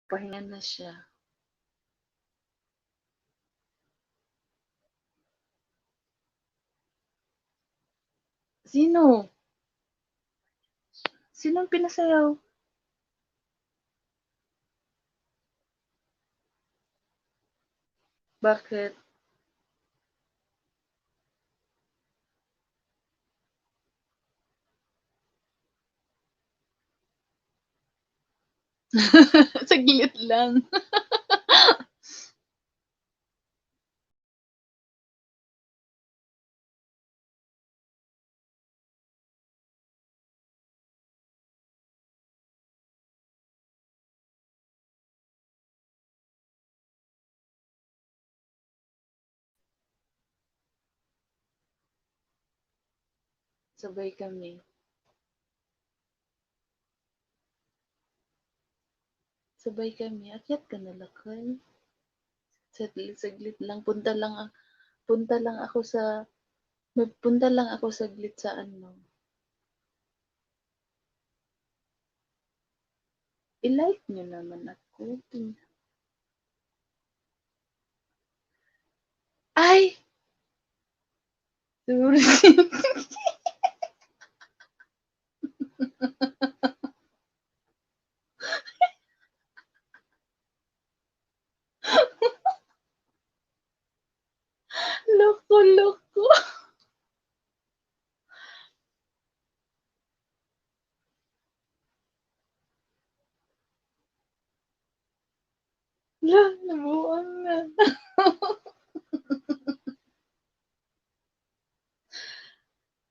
Pahinga na siya. Sino? Sinong pinasayaw? Bakit? Saglit lang. Sabay kami. Sabay kami. Akyat ka na lakay. Saglit lang. Punta lang ako sa Magpunta lang ako saglit sa ano. I-like nyo naman ako. Ay! Sorry. Loko, loko. Nabuang na.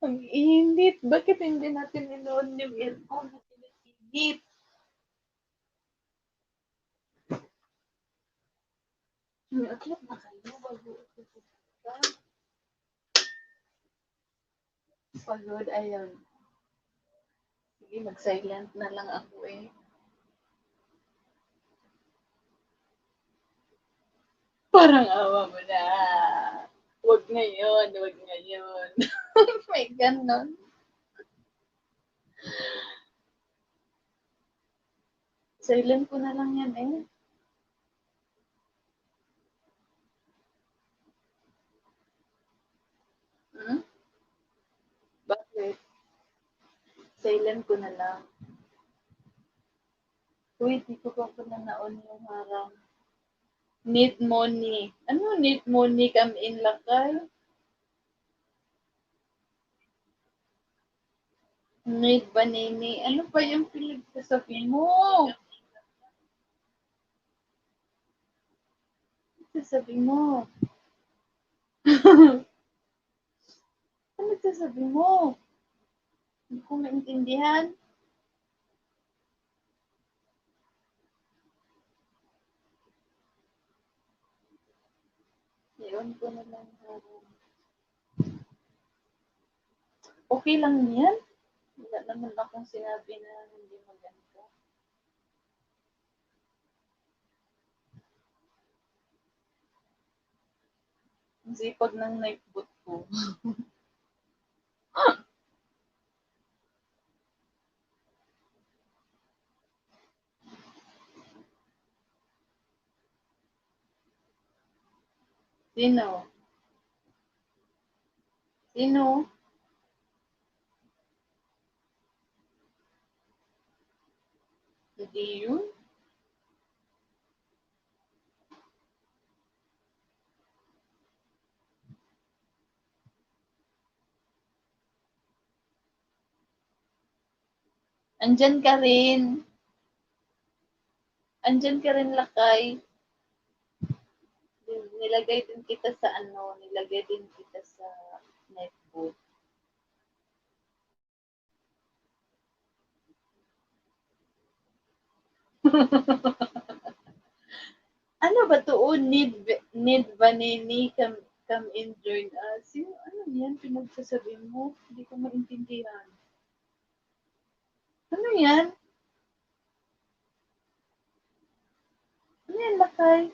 Ang init. Bakit hindi natin inoon yung aircon? Ang init. Akyat na kayo bago ako pupunta. Pagod, ayun. Sige, mag-silent na lang ako eh. Parang awa mo na. Huwag ngayon, huwag ngayon. May ganon. Silent ko na lang yan eh. Hmm? Bakit? Silent ko na lang. Uy, di ko pa pala naon yung harang. Need money. Ano need money come in lakay? Need banini. Ano pa yung pinagsasabi mo? Sasabi mo. Ano nagsasabi mo? Hindi ko maintindihan. Iyon ko na lang harang. Okay lang yan. Wala naman akong sinabi na hindi maganda. Ang sipag ng nightboot ko. Sino? Sino? Hindi yun? Andyan ka rin. Andyan ka rin lakay. Nilagay din kita sa ano, nilagay din kita sa netbook. Ano ba to? Oh, need vanini come in join us. Yung, ano yan pinagsasabi mo? Hindi ko maintindihan. Ano yan? Ano yan, lakay?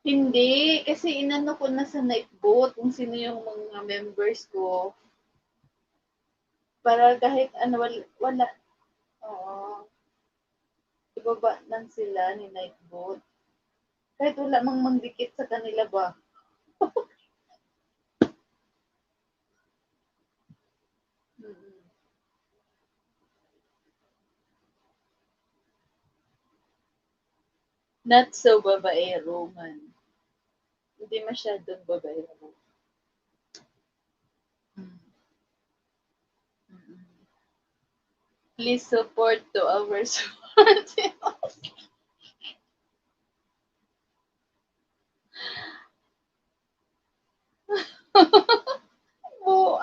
Hindi, kasi inano ko na sa night boat kung sino yung mga members ko. Para kahit ano, wala. Oo. Ibaba lang sila ni night boat. Kahit wala mang manggikit sa kanila ba? Mm. Not so babaero man. Hindi masyadong babaero. Mm. Mm. Please support to our support. Oo,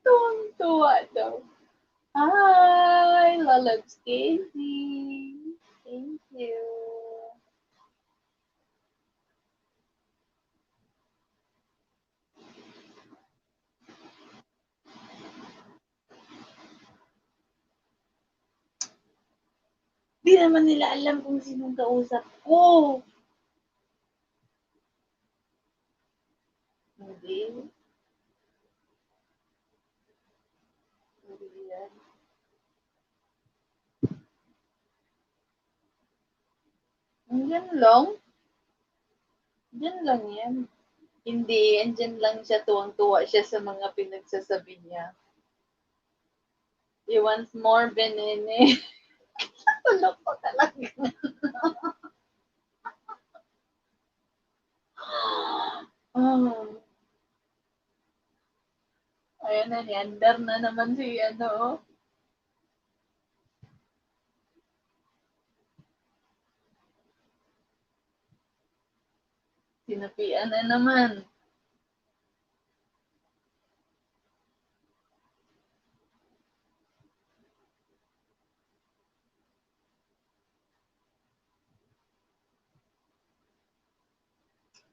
tuwang-tuwa daw. Hi, Lalabs Casey. Thank you. Di naman nila alam kung sinong kausap ko. Hindi. Hindi yan. Andyan lang. Andyan lang yan. Hindi, andyan lang siya. Tuwang-tuwa siya sa mga pinagsasabi niya. He wants more benene. Tulog ko talaga. Oh. Ayan na, niandar na naman si ano. Sinapian na naman.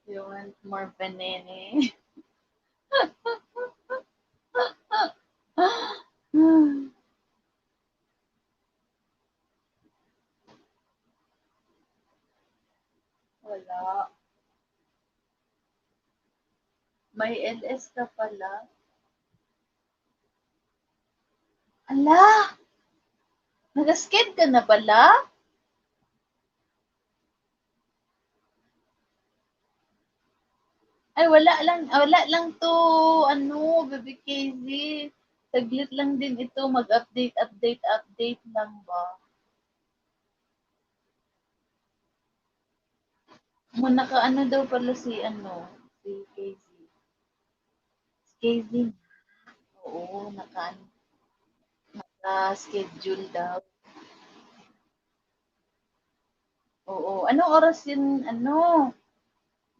You want more benene. Wala. May LS ka pala. Ala! Nagasked ka na pala? Ay, wala lang to, ano, Baby KZ. Saglit lang din ito, update lang ba? Naka-ano daw pala si, ano, si KZ. Si KZ, oo, naka-schedule daw. Oo, anong oras yun, ano,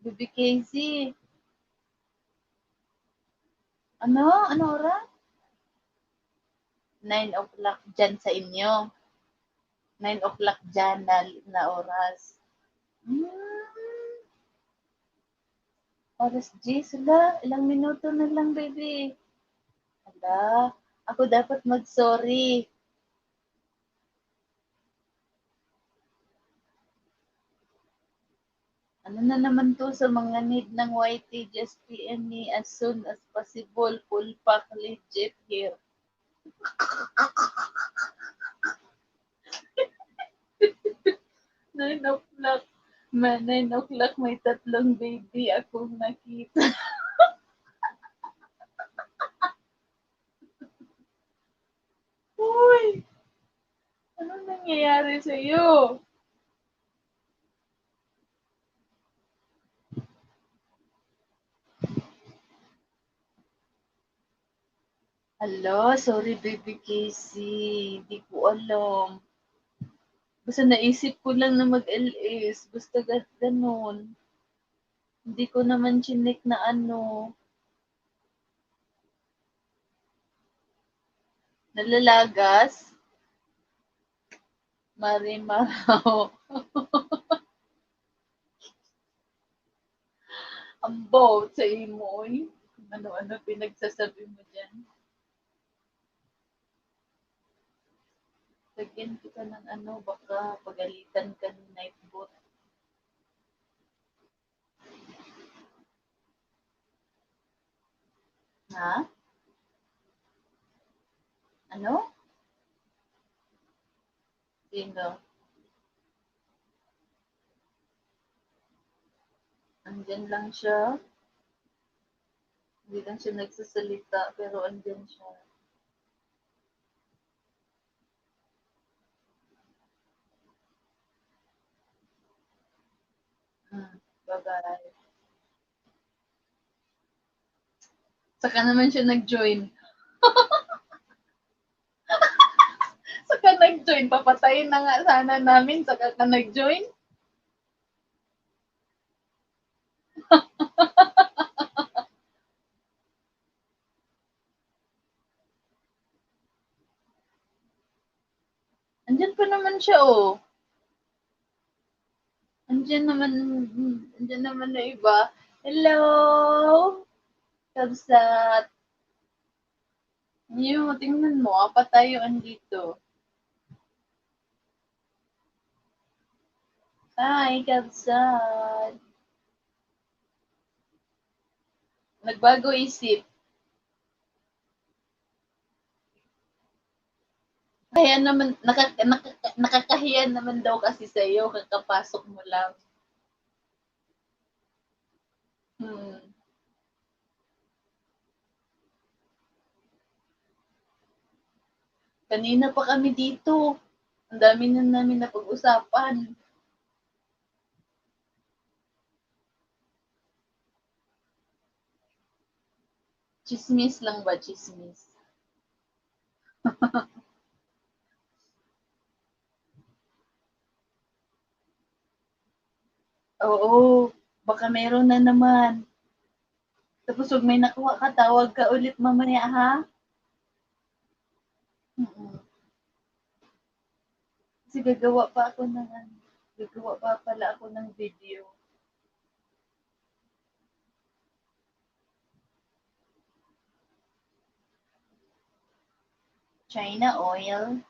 Baby KZ? Ano oras? 9 o'clock dyan sa inyo. 9 o'clock dyan na oras. Hmm, oras G sila. Ilang minuto na lang, baby. Hala, ako dapat mag-sorry. Ano na naman to sa mga need ng YT, just PM me as soon as possible. Full pack legit here. 9 o'clock. 9 o'clock may tatlong baby akong nakita. Uy! Ano nangyayari sa iyo? Hala, sorry baby Casey. Di ko alam. Basta naisip ko lang na mag-LS. Basta ganun. Hindi ko naman chinek na ano. Nalalagas. Marimaraw. Ang boat sa imoy. Ano-ano pinagsasabi mo dyan. Lagyan kita ng ano, baka pagalitan ka ni Nightbot. Ha? Ano? Sino? Andyan lang siya. Hindi lang siya nagsasalita, pero andyan siya. Bye-bye. Saka naman siya nag-join. Saka nag-join. Papatayin na nga sana namin. Saka ka nag-join. Andyan pa naman siya, oh. Andyan naman na iba. Hello! Kabsat. Yung, tingnan mo, apat tayo andito. Hi, Kabsat. Nagbago isip. Kaya naman, nakakahiya naman daw kasi sa'yo, kakapasok mo lang. Kanina pa kami dito. Ang dami na namin napag-usapan. Chismis lang ba? Chismis. Oo, baka meron na naman. Tapos pag may nakuha ka, tawag ka ulit mamaya, ha? Mm. Kasi gagawa pa ako ng ano, gagawa pa pala ako ng video. China oil.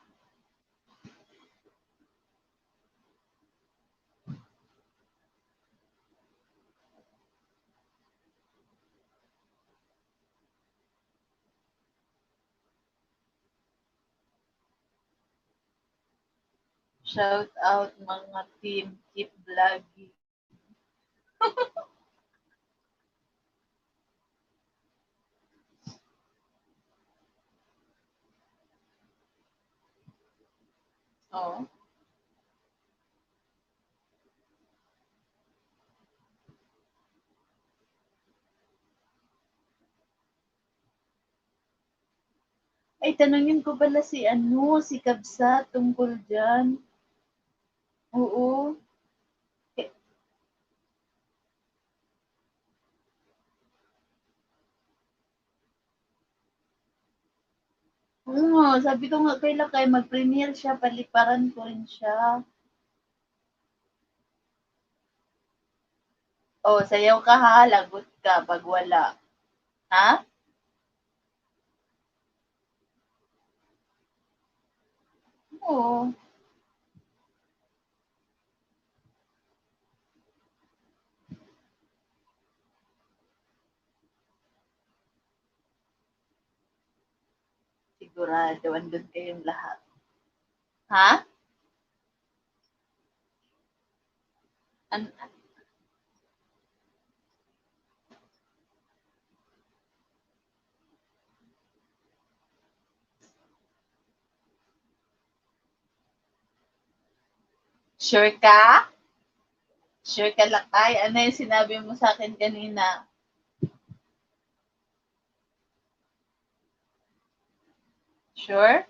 Shout out mga team, keep vlogging. Oh. Ay, tanungin ko pala si ano, si Kabsa tungkol dyan. Oo. Eh, oo, sabi ko nga kailan kayo mag-premiere siya, paliparan ko rin siya. Oh, sayaw ka ha, lagot ka pag wala. Ha? Oo. Sigurado, andun kayong lahat. Ha? An sure ka? Sure ka lang. Ay, ano yung sinabi mo sa akin kanina? Sure?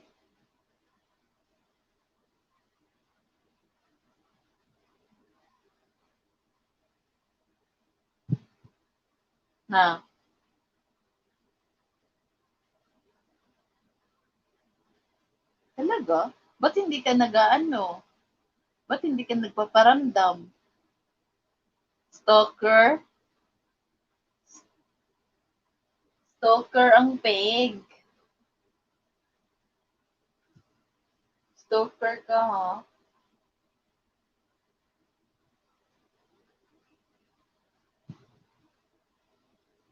Na. Talaga? Ba't hindi ka nag-ano? Ba't hindi ka nagpaparamdam? Stalker? Stalker ang peg. Stalker ka, ha?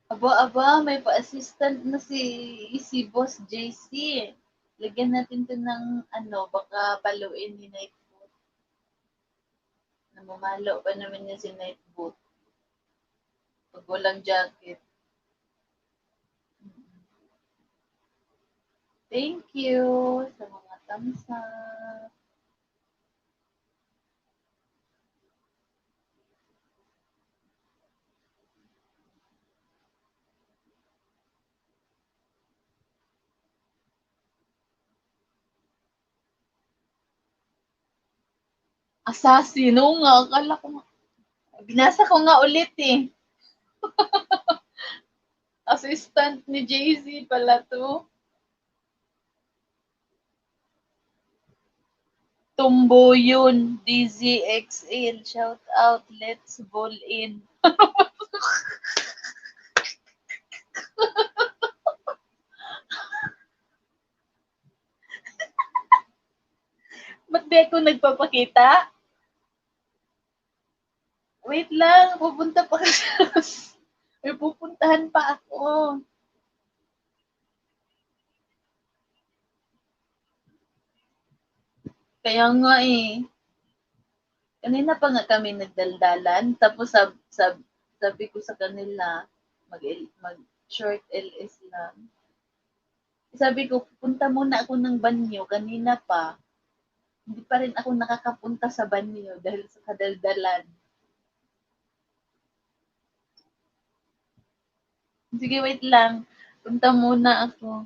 Aba, aba, may pa-assistant na si Boss JC. Lagyan natin 'to ng ano, baka paluin ni Nightbot. Namamalo pa naman niya si Nightbot pag walang jacket. Thank you sa mga thumbs up. Assassin, oo nga, akala ko nga. Binasa ko nga ulit eh. Assistant ni JC pala to. Tumbo yun. DZXL. Shout out. Let's ball in. Ba't di ako nagpapakita? Wait lang. Pupunta pa kasi. May pupuntahan pa ako. Kaya nga eh. Kanina pa nga kami nagdaldalan. Tapos sabi ko sa kanila, mag short LS lang. Sabi ko, punta muna ako ng banyo. Kanina pa. Hindi pa rin ako nakakapunta sa banyo dahil sa kadaldalan. Sige, wait lang. Punta muna ako.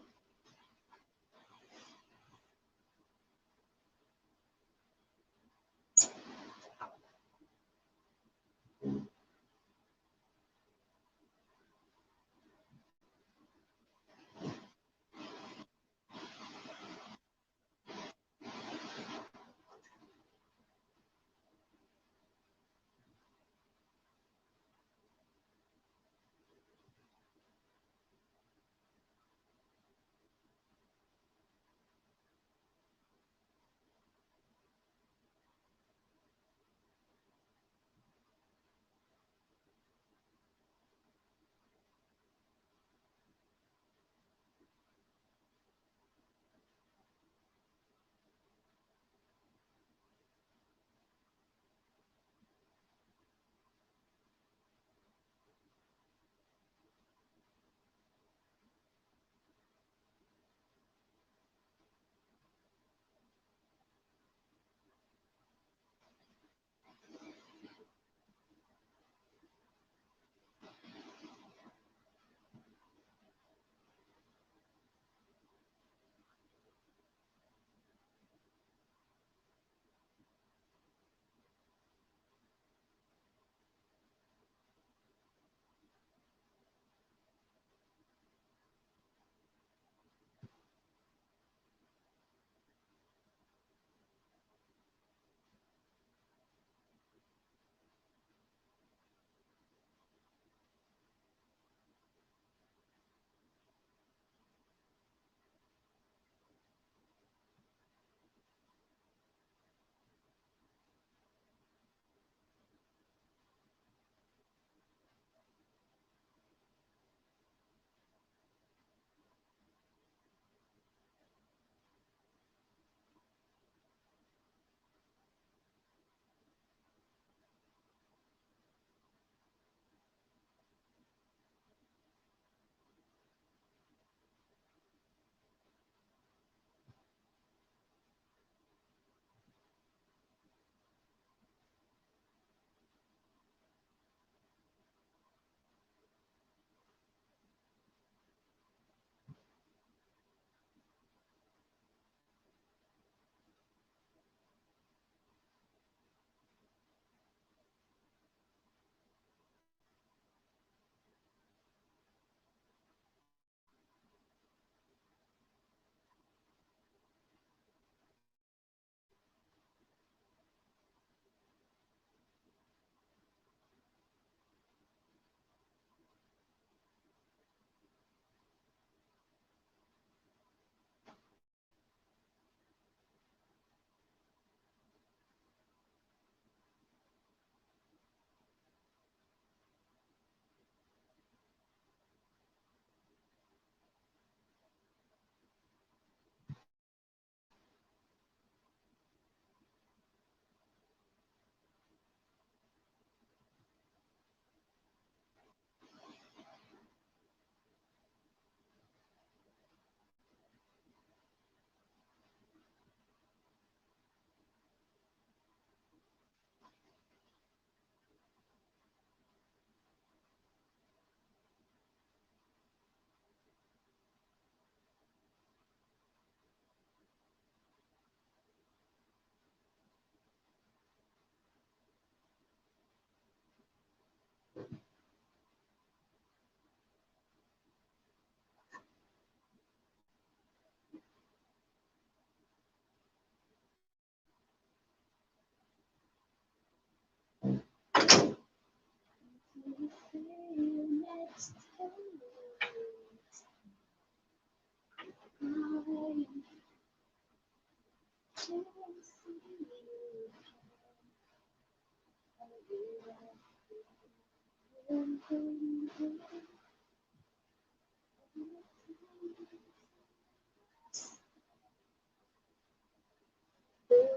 There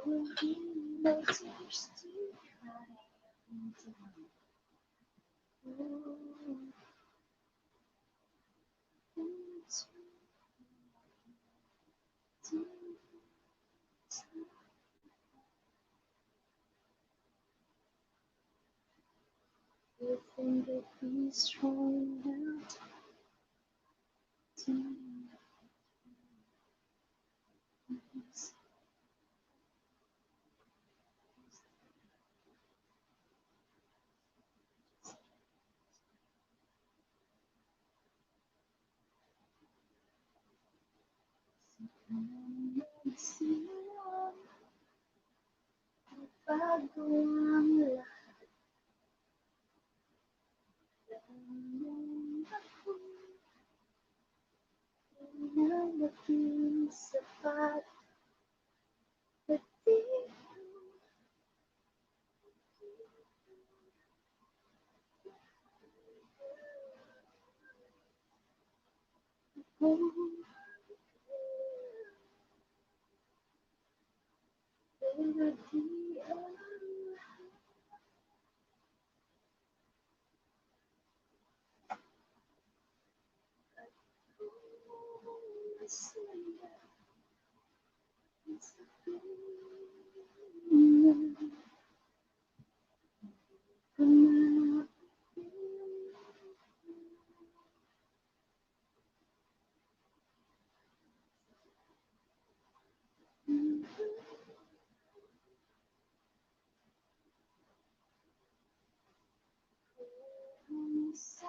will be no tears to cry. You think I'd be strong enough to see bago ang lahat ng ako na maging sapat at di ko pero di ang masaya sa piling ko na sa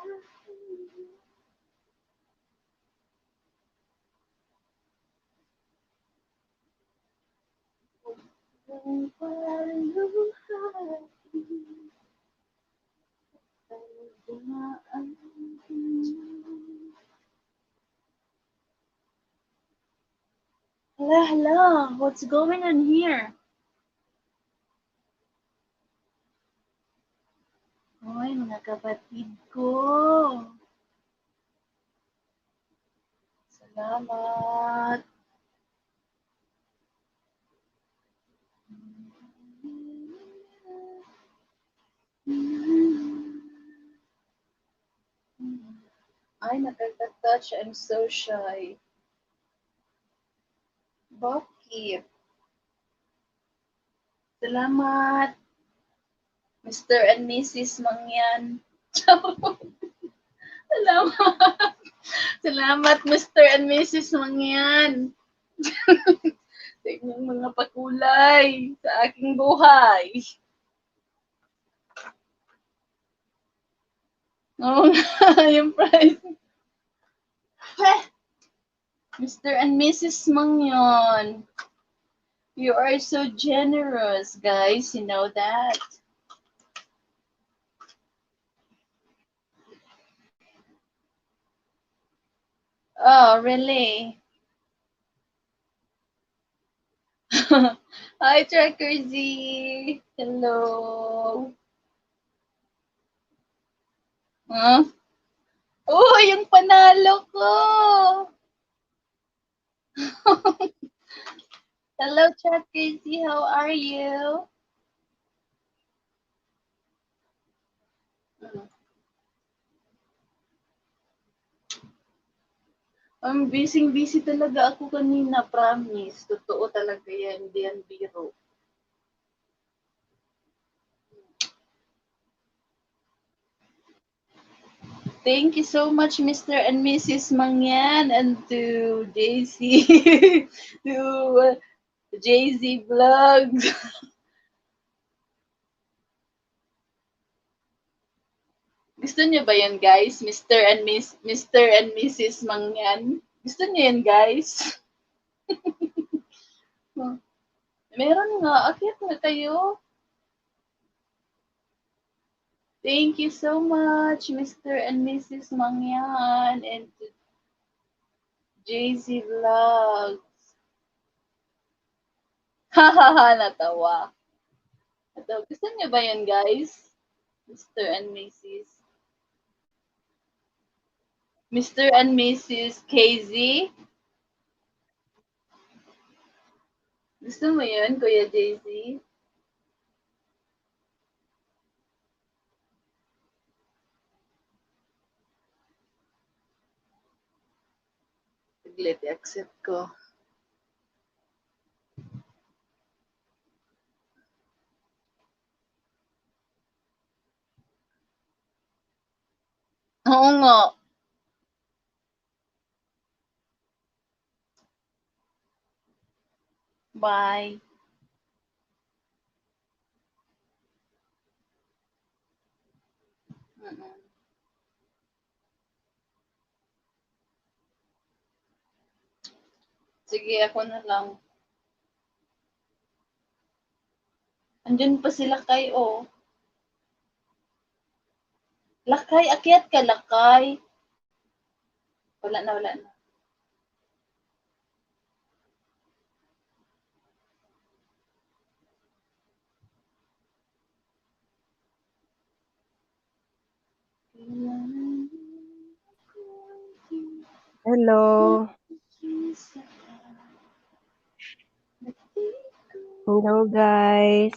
kung paluhain ang hala, hala, what's going on here? Hoy, mga kapatid ko. Salamat. Ay, nakaka-touch. I'm so shy. Bakit? Salamat, Mr. and Mrs. Mangyan. Salamat. Salamat, Mr. and Mrs. Mangyan. Sa inyong mga pakulay sa aking buhay. Oo nga, yung prize. Mr. and Mrs. Mangyan. You are so generous, guys. You know that? Oh, really? Hi, Tracker Z. Hello. Huh? Oh, yung panalo ko. Hello, Tracker Z. How are you? Busy talaga ako kanina, promise. Totoo talaga yan, hindi yan biro. Thank you so much, Mr. and Mrs. Mangyan, and to JC, to JZ Vlogs. Gusto niyo ba yan, guys? Mr. and Mrs. Mangyan. Gusto niyo yan, guys? Meron nga. Akit na kayo. Thank you so much, Mr. and Mrs. Mangyan, and to JZ Vlogs. Hahaha, natawa. Gusto niyo ba yan, guys? Mr. and Mrs. Mr. and Mrs. KZ? Gusto mo yun, Kuya JC? Saglit, i-accept ko. Oo nga. Bye. Mm-mm. Sige, ako na lang. Andyan pa si Lakay, oh. Lakay, akyat ka, Lakay. Wala na, wala na. Hello. Hello, guys.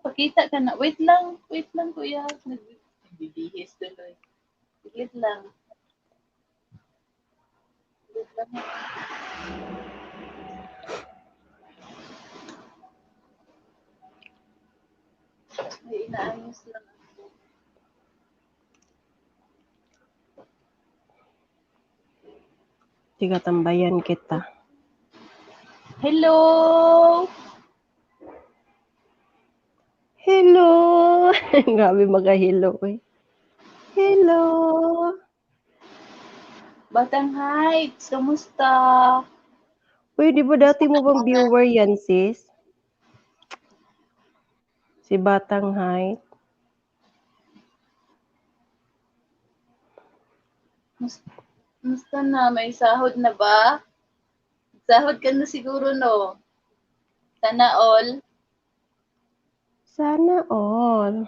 Pakita ka na. Wait lang, kuya. Nagbibihis tuloy. Wait lang. Wait lang. May inaayos lang ako. Tiga tambayan kita. Hello! Hello! Grabe mag-hello eh. Hello! Batang Heights, kamusta? Uy, di ba dati mo bang viewer yan, sis? Si Batang Height. Kamusta na? May sahod na ba? Sahod ka na siguro, no? Sana all. Sana all.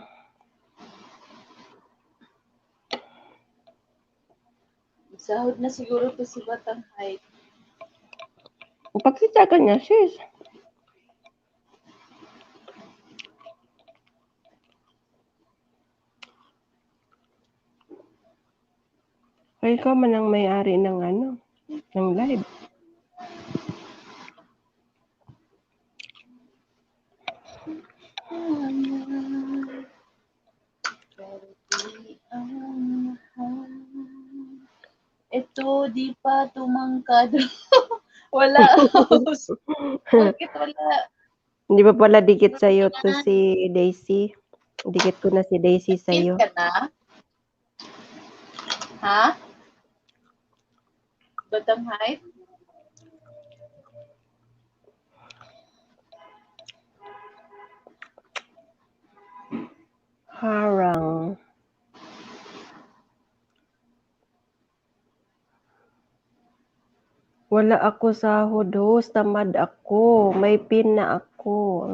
Sahod na siguro to si Batang Heights. Pakita ka niya, sis. Kaya ikaw man ang may-ari ng ng live. Ito, di pa tumangkad. Wala. Bakit wala? Hindi ba pala dikit sa'yo to si Daisy? Dikit ko na si Daisy sa'yo. Ka na? Ha? Batang Heights? Harang. Wala ako sahod, host. Tamad ako. May pin na ako.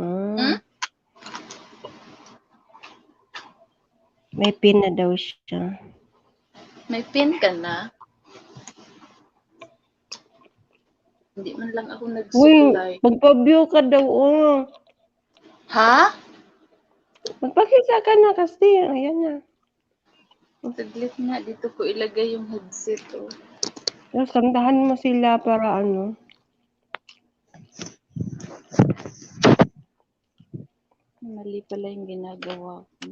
May pin na daw siya. May pin ka na? Hindi man lang ako nag-supply. Uy, magpa-view ka daw, oh. Ha? Magpakita ka na kasi. Ayan na. Saglit nga, dito ko ilagay yung headset, oh. Tapos kantahan mo sila para Mali pala yung ginagawa ko.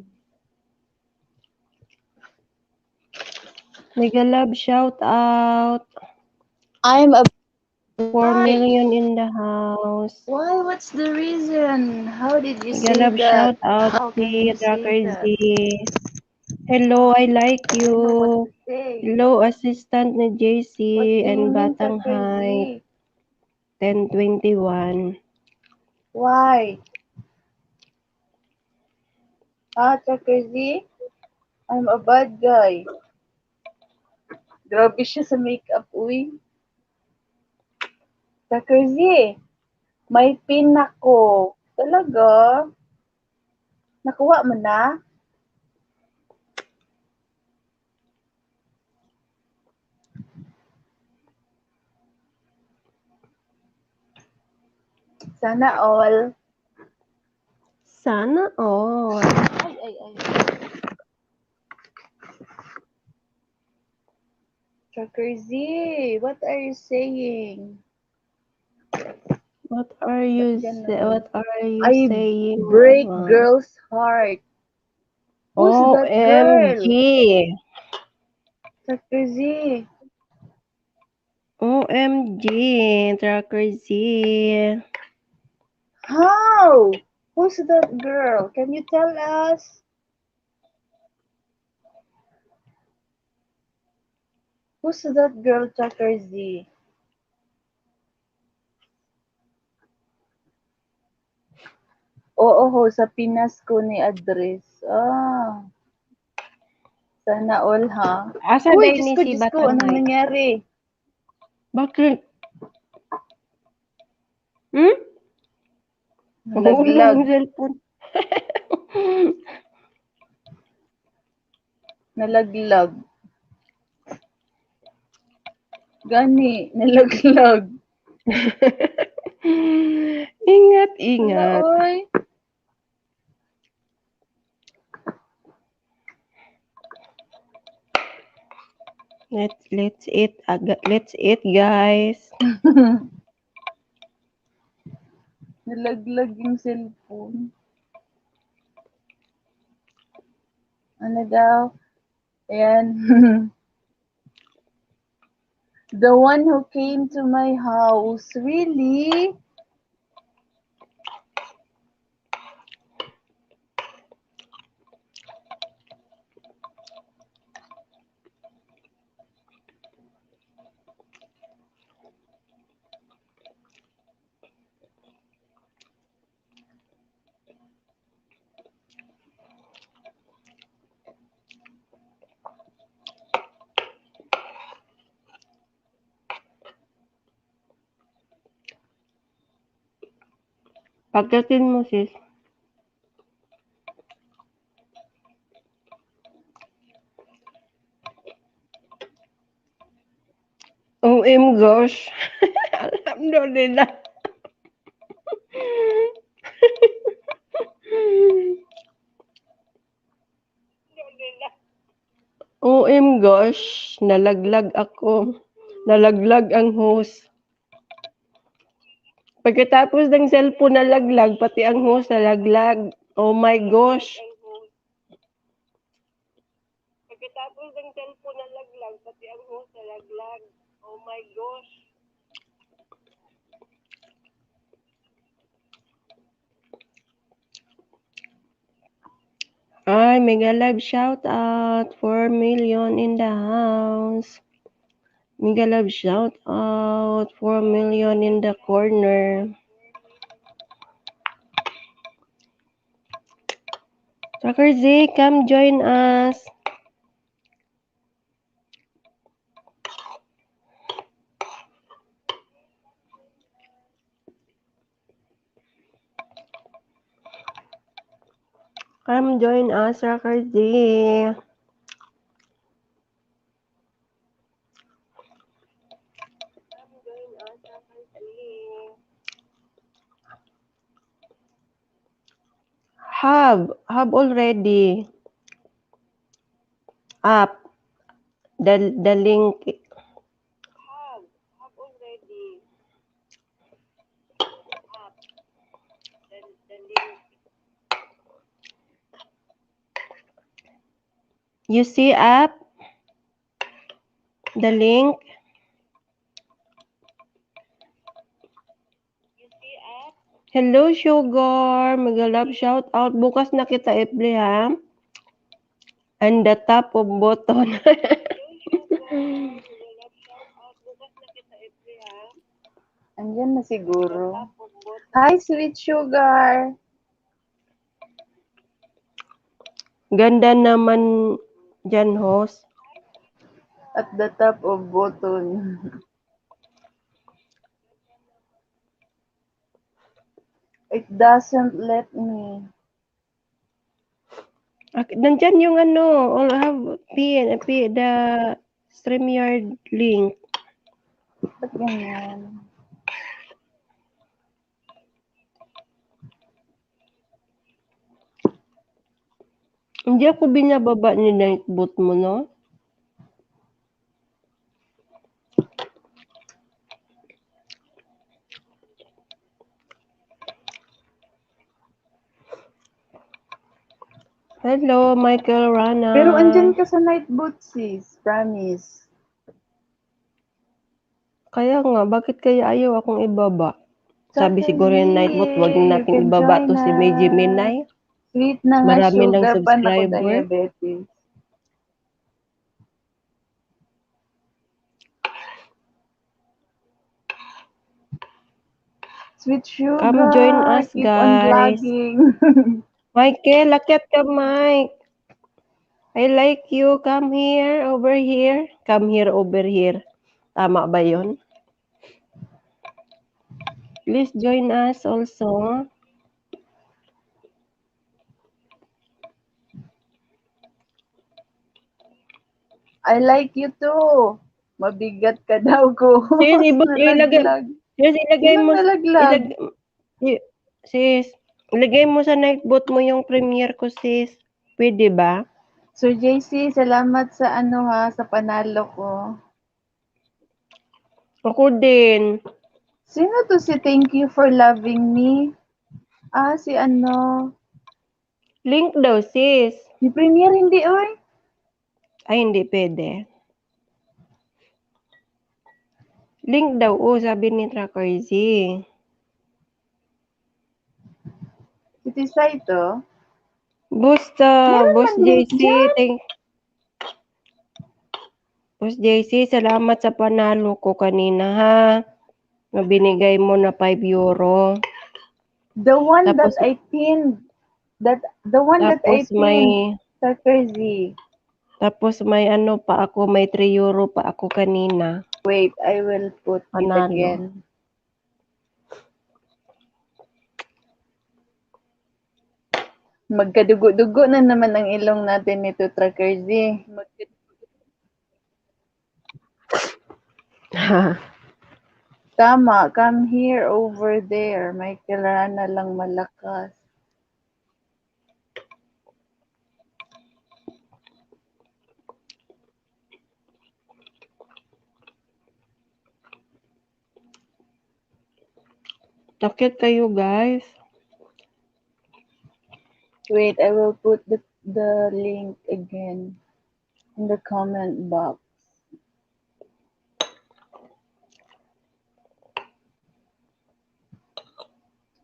Mega love shout out. I'm a 4 million in the house. Why? What's the reason? How did you Mega say love that? shout out How can si you say Tracker Z. that? Hello, I like I know what you. to say. Hello, assistant ni JC What do you and mean, Batang Height. 1021. Why? Tracker Z? I'm a bad guy. Grabe siya sa makeup, uy. Tracker Z, may pin ako. Talaga? Nakuha mo na? Sana all. Sana all. Ay. Trucker Z, what are you saying? What are you Ganon. I saying? break girl's heart. Who's that girl? OMG. Trucker Z. OMG. Tracker Z. How? Who's that girl? Can you tell us? Who's that girl, Trucker Z? Oo ho, sa Pinas ko ni address. Sana all ha. Asa Uy, day Diyos ni ko, si Diyos ko, anong Batanay? nangyari? Bakit? Hmm? Mahulog Nalaglag. ang cellphone. Nalaglag. Gani, nalaglag. Ingat, Wala, ingat. oy. Let's eat, guys. Nalaglag yung cellphone. Ano daw? Ayan. The one who came to my house. Really? Pagdating mo, sis. OM gosh. Alhamdulillah. OM gosh. Nalaglag ako. Nalaglag ang host. Pagkatapos ng cellphone nalaglag, pati ang host nalaglag. Oh my gosh. Pagkatapos ng cellphone nalaglag, pati ang host nalaglag. Oh my gosh. Ay, mega live shout out. 4 million in the house. Mega live shout out. 4 million in the corner. Tracker Z, come join us. Come join us, Tracker Z. Have already up the link. Have already up the link. You see up the link. Hello, Sugar. Mag-love shout out. Bukas na kita, Eble, ha? And the top of button. Andyan na siguro. Hi, sweet sugar. Ganda naman dyan, host. At the top of button. It doesn't let me. Nandyan yung ano, all have the StreamYard link. Ba't ganyan? Hindi ako binababa ni Nightbot mo, no? Hello, Michael Rana. Pero andyan ka sa Nightbot, sis. Promise. Kaya nga, bakit kaya ayaw akong ibaba? Sabi siguro yung Nightbot, wag You natin can ibaba join to si May Gemini. Sweet na nga, Marami ng sugar pa na ko, subscriber. diabetes. Sweet sugar. Come join us, keep guys. on vlogging. Michael, lakyat ka, Mike. I like you. Come here, over here. Come here, over here. Tama ba yun? Please join us also. I like you too. Mabigat ka daw ko. Sis, ilagay mo. Sis, ilagay mo sa Nightbot mo yung premiere ko, sis. Pwede ba? Sir JC, salamat sa sa panalo ko. Ako din. Sino to si thank you for loving me? Si Link daw, sis. Si Premier hindi, oy. Ay, hindi pwede. Link daw, sabi ni Tracker Z. Si Tisay to. Busta, Boss link JC. Boss JC, salamat sa panalo ko kanina, ha. Binigay mo na 5 euro. The one tapos, that I pinned. The one that I pinned. Tracker Z. Tapos may pa ako, may 3 euro pa ako kanina. Wait, I will put panalo. It again. Magkadugo-dugo na naman ang ilong natin nito, Tracker Z. Tama, come here, over there. May Rana lang malakas. Takit kayo, guys. Wait, I will put the link again in the comment box.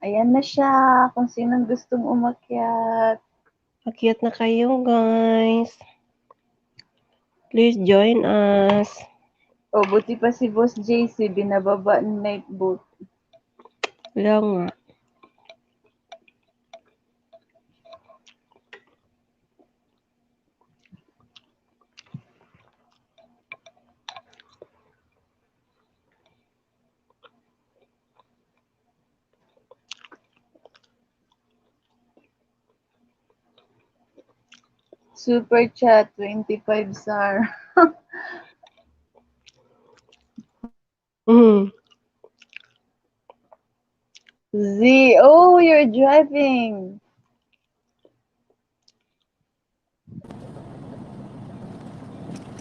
Ayan na siya, kung sinong gustong umakyat. Akyat na kayo, guys. Please join us. Buti pa si Boss JC, binababa ng Nightbot. Wala nga. Super chat, 25 star. Z, you're driving.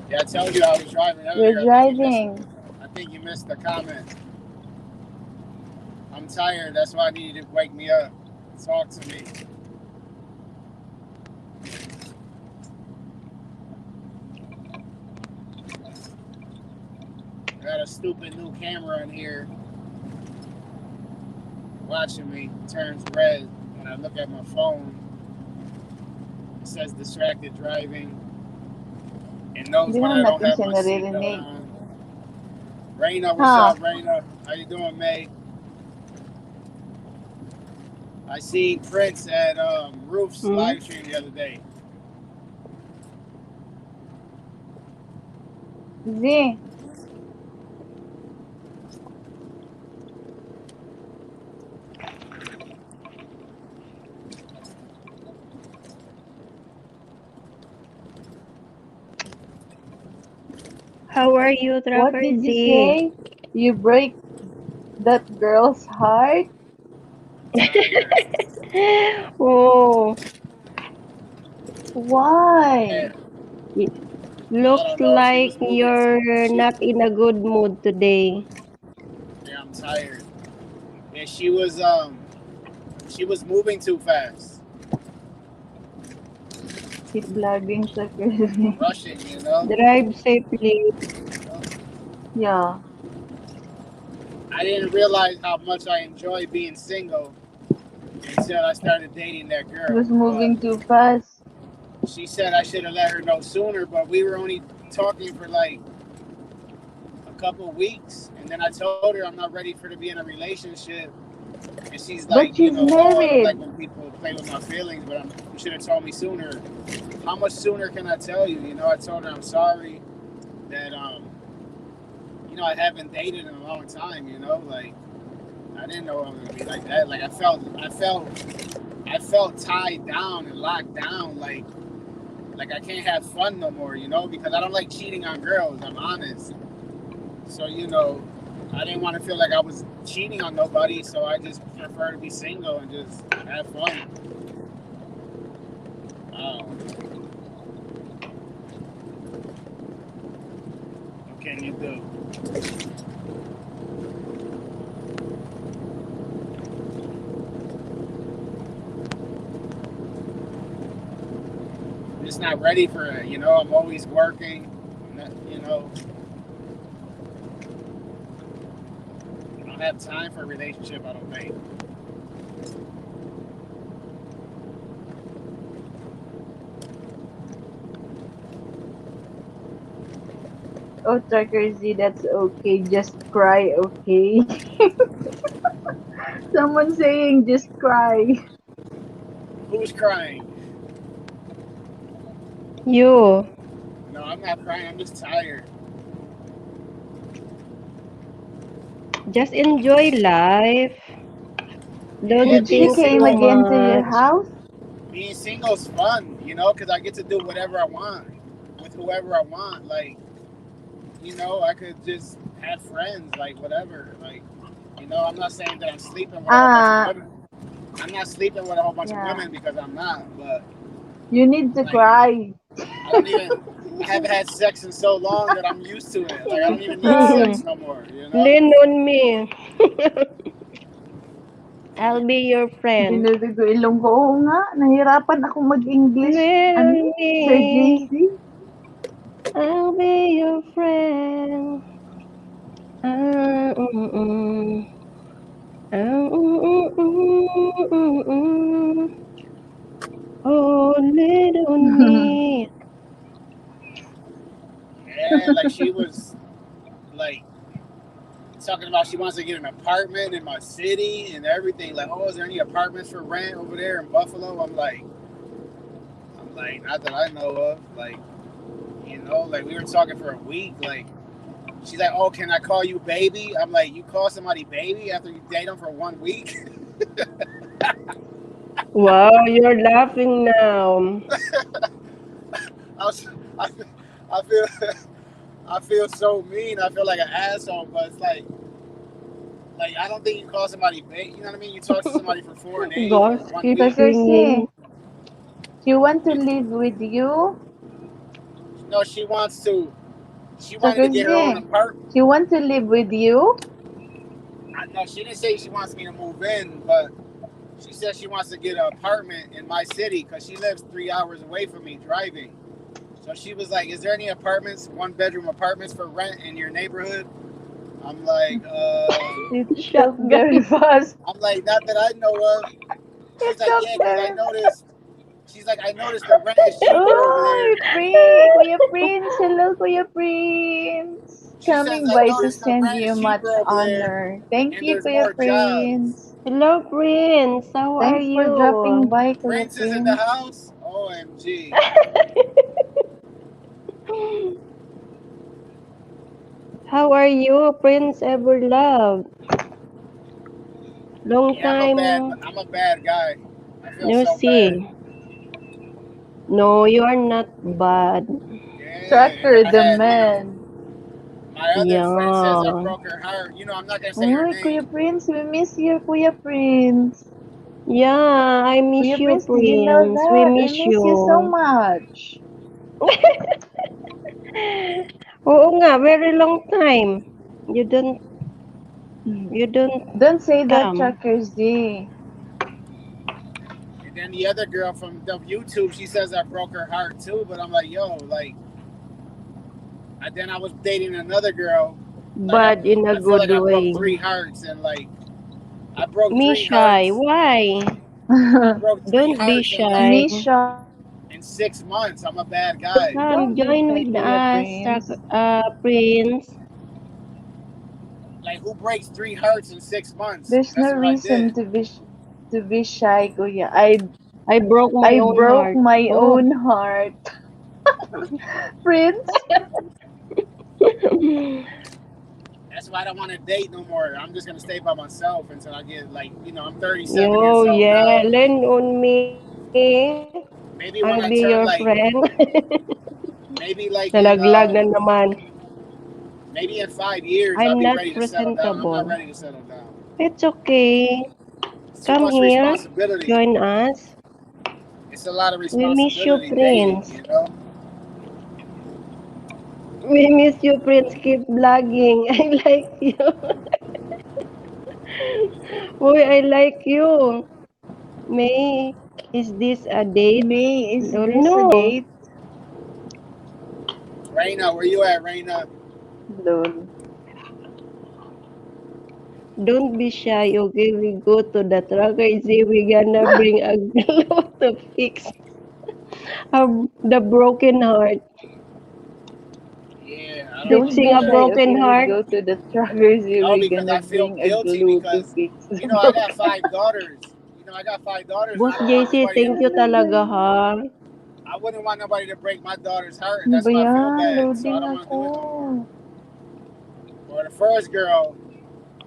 Yeah, I told you I was driving earlier. You're driving. I think you missed the comment. I'm tired. That's why I need you to wake me up. Talk to me. I got a stupid new camera in here watching me. It turns red when I look at my phone. It says distracted driving. It knows when I don't have my seatbelt on. Raina, what's up, Raina? How you doing, May? I seen Prince at Roof's live stream the other day. Z. How are you, Tracker What did you say? You break that girl's heart? Oh. Why? And It I looks don't know. She like was moving. you're She, not in a good mood today. yeah, I'm tired. And she was moving too fast, Keep vlogging sa Chrissy. rushing. You know. Drive safely. Yeah. I didn't realize how much I enjoy being single until I started dating that He girl. was But moving too fast. she said I should have let her know sooner. But we were only talking for like a couple of weeks, and then I told her I'm not ready for to be in a relationship. And she's But like, she's oh, I don't like married. when people play with my feelings, but you should have told me sooner. How much sooner can I tell you? You know, I told her I'm sorry that I haven't dated in a long time. You know, like I didn't know I was gonna be like that. Like I felt tied down and locked down. Like I can't have fun no more. You know, because I don't like cheating on girls. I'm honest. So I didn't want to feel like I was cheating on nobody, so I just prefer to be single and just have fun. What can you do? I'm just not ready for it. You know, I'm always working. You know, I don't have time for a relationship, I don't think. Oh, Tracker Z, that's okay. Just cry, okay? Someone saying just cry. Who's crying? You. No, I'm not crying. I'm just tired. Just enjoy life. Don't Yeah, Did she think came so again to your much. house? being single's fun, you know, because I get to do whatever I want with whoever I want. Like, I could just have friends, like whatever. Like, I'm not saying that I'm sleeping with a whole bunch of women. I'm not sleeping with a whole bunch of women because I'm not. But you need to like, cry. I don't even. I haven't had sex in so long that I'm used to it. Like I don't even need sex no more. Lean on me. I'll be your friend. Dinudugo ilong ko. Oo nga, nahirapan ako mag-English. Lean Ano? on me. Sir JC? I'll be your friend. Oh, lean on me. Yeah, like she was like talking about she wants to get an apartment in my city and everything. Like, oh, is there any apartments for rent over there in Buffalo? I'm like, not that I know of. Like, like we were talking for a week. Like, she's like, oh, can I call you baby? I'm like, you call somebody baby after you date them for 1 week? Wow, you're laughing now. I feel so mean. I feel like an asshole, but it's like I don't think you call somebody baby. You know what I mean? You talk to somebody for 4 days or 1 week. Tracker, she want to live with you? No, she wants to. She wanted to get her own apartment. She want to live with you? No, she didn't say she wants me to move in, but she said she wants to get an apartment in my city because she lives 3 hours away from me driving. So she was like, is there any apartments, 1-bedroom apartments for rent in your neighborhood? I'm like, Shut very fast. I'm like, not that I know of. She's like, yeah, because I noticed. She's like, I noticed the rent is cheaper over there. Kuya Prince. Hello, Kuya Prince. Coming by to send you much honor. Thank you, Kuya Prince. Hello, Prince. How are you? Thanks for dropping by, Kuya Prince is in the house? OMG. How are you, Prince Everlove? Long time. I'm a bad guy. I feel no so see. bad. No, you are not bad. Yeah, Tracker the man. My other friend says I broke her heart. I'm not gonna say her name. Kuya Prince, we miss you, Kuya Prince. Yeah, I miss Kuya you, Prince, did you know Prince. We that? I miss miss you so you. much. Oo nga, very long time. You don't you don't Don't say that, come. Trucker Z. And then the other girl from the YouTube, she says I broke her heart too. But I'm like, yo, like, and then I was dating another girl. Like, But in a I feel good like I broke way. three hearts, and like, I broke Me three shy. hearts. Why? I broke three Don't be hearts in like shy. Misha, in 6 months. I'm a bad guy. Come don't be join shy, with Kuya us, Prince. Prince. Like, who breaks three hearts in 6 months? There's no That's what I reason did. to be shy, Kuya. I I broke my I own broke heart. my Oh. own heart. Prince, That's why I don't want to date no more. I'm just gonna stay by myself until I get like, I'm 37 years Yo, old yeah. now. Learn on me. I'll be Maybe your when I turn friend. like, maybe like in Nalaglag na naman. maybe in 5 years I'll I'm be not ready to settle down. I'm not presentable. ready to settle down. It's okay. It's too Come much here. responsibility. Join us. It's a lot of We miss you, responsibility dating, Prince. We miss you, Prince. Keep vlogging. I like you. Boy, I like you. May, is this a date? May, is Oh, this a no. date? Raina, where you at, Raina? Lol. Don't be shy, okay? We go to the trucker. Say we gonna bring a glue to fix the broken heart. Yeah, I don't want Don't to Fixing do be a shy, that. broken okay? We heart. go to the truckers. No, We're because gonna I feel bring a guilty glue to because fix the I broken. got 5 daughters. I got 5 daughters, and Boss I don't want JC, nobody. thank you talaga, ha? I wouldn't want nobody to break my daughter's heart. Ano That's ba why I feel yan? bad. So I Loading don't want to ako. do it no more. Or the first girl,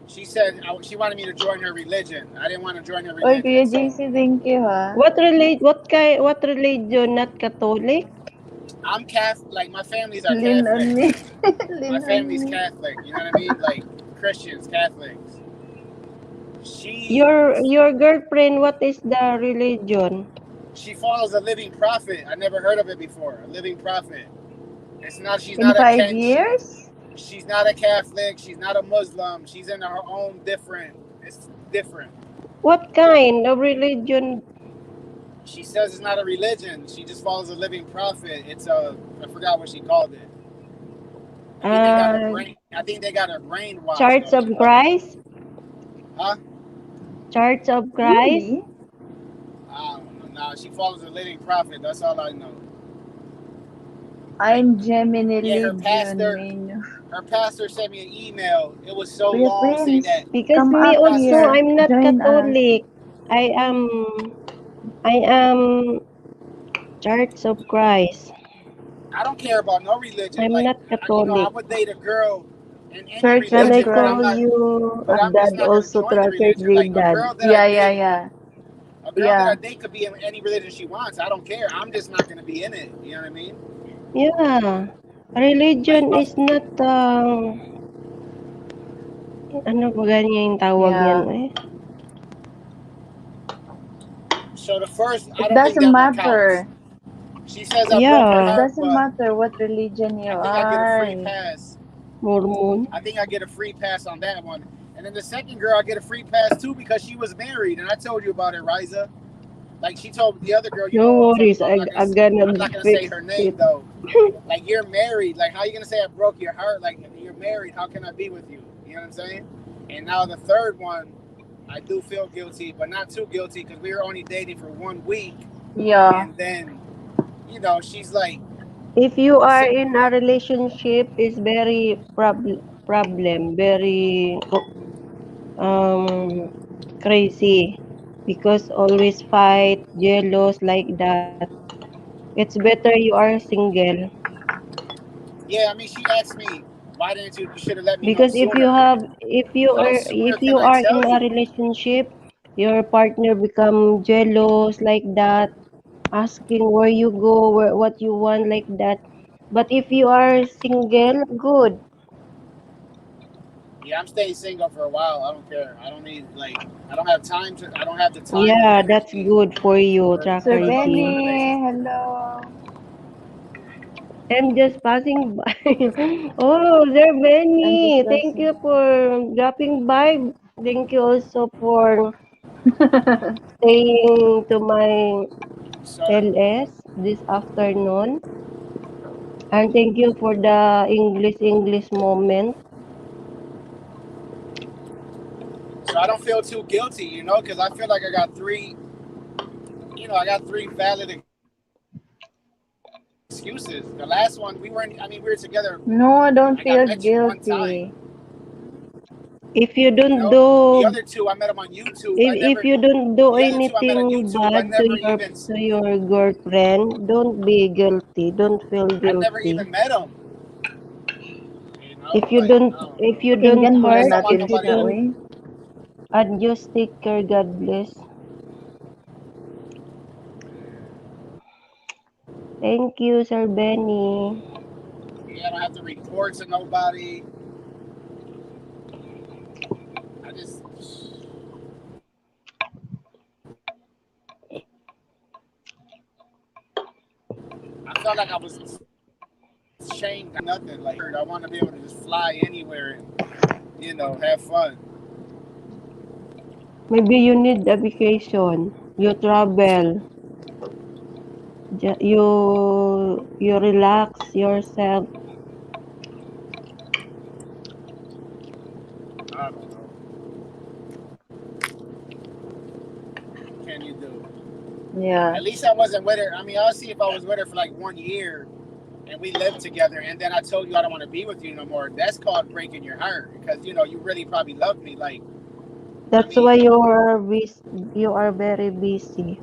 she said she wanted me to join her religion. I didn't want to join her Oy, Kuya religion. So JC, thank you, ha? What religion? Not Catholic? I'm Catholic. Like, my families are Lean on Catholic. me. My Lean on family's me. Catholic. You know what I mean? Like, Christians, Catholics. Your girlfriend, what is the religion? She follows a living prophet. I never heard of it before. A living prophet. It's not. She's In not a 5 years? she's not a Catholic. She's not a Muslim. She's in her own different. It's different. What kind of religion? She says it's not a religion. She just follows a living prophet. It's a. I forgot what she called it. I think they got her brain. I think they got her brainwashed. Church of Christ? Huh? Church of Christ? Really? I don't know. Nah, she follows a living prophet. That's all I know. I'm Gemini Yeah, Legion. her pastor sent me an email. It was so Kuya long saying Prince, that. Because come me up also, here. I'm not Join us. Catholic. I am Church of Christ. I don't care about no religion. I'm Like, not I Catholic. would date a girl in any Church Can of I religion, but call Christ. you a I'm just dad not gonna also, join the Tracker religion. Z Like, dad? Yeah, yeah, yeah. a girl Yeah. that I date could be in any religion she wants. I don't care. I'm just not gonna be in it. You know what I mean? Yeah. Religion is not, ano ba ganyan yung tawag Yeah. yan eh? So the first, I It don't think doesn't that one counts. matter. She says I broke her Yeah. It heart, doesn't but matter what religion you I think I get a free are. pass. Mormon. I think I get a free pass on that one. And then the second girl, I get a free pass too because she was married, and I told you about it, Riza. Like, she told the other girl, No worries, I'm I'm gonna not gonna say fix her name it. though. Like, you're married. Like, how are you gonna say I broke your heart? Like, you're married. How can I be with you? You know what I'm saying? And now the third one, I do feel guilty, but not too guilty because we were only dating for 1 week, Yeah. and then, she's like, If you are in a relationship, is very very crazy because always fight, jealous like that. It's better you are single yeah. I mean, she asked me, why didn't you? You should have let me know because sooner. How sooner if can you I are tell in a you? relationship, your partner become jealous like that, asking where you go, what you want like that. But if you are single, good. Yeah, I'm staying single for a while. I don't care. I don't need I don't have time to. I don't have the time and Yeah, that's energy good for you, for Sir Tracker about a Z. Benny, relationship. hello. I'm just passing by. Oh, Sir I'm just Benny, thank listening. you for dropping by. Thank you also for staying to my Sir. LS this afternoon. And thank you for the English moment. So I don't feel too guilty, because I feel like I got I got three valid excuses. The last one, we weren't. I mean, we were together. No, don't I got feel met you one time. guilty. If you don't The do other two, I met them on YouTube. if you don't do The other two, I met on anything YouTube. I bad to never even. your girlfriend, don't be guilty. Don't feel I never guilty. even met them. If you Like I don't don't if know. you don't Pakinggan muna Unless hurt, I want natin if you nobody siya, else. don't uy. and just take care, God bless. Thank you, Sir Benny. Yeah, I don't have to report to nobody. I just. I felt like I was ashamed. Nothing. I want to be able to just fly anywhere and have fun. Maybe you need a vacation. You travel. You relax yourself. I don't know. What can you do? Yeah. At least I wasn't with her. I mean, I'll see if I was with her for like 1 year and we lived together and then I told you I don't want to be with you no more. That's called breaking your heart because you really probably love me. That's why you are very busy.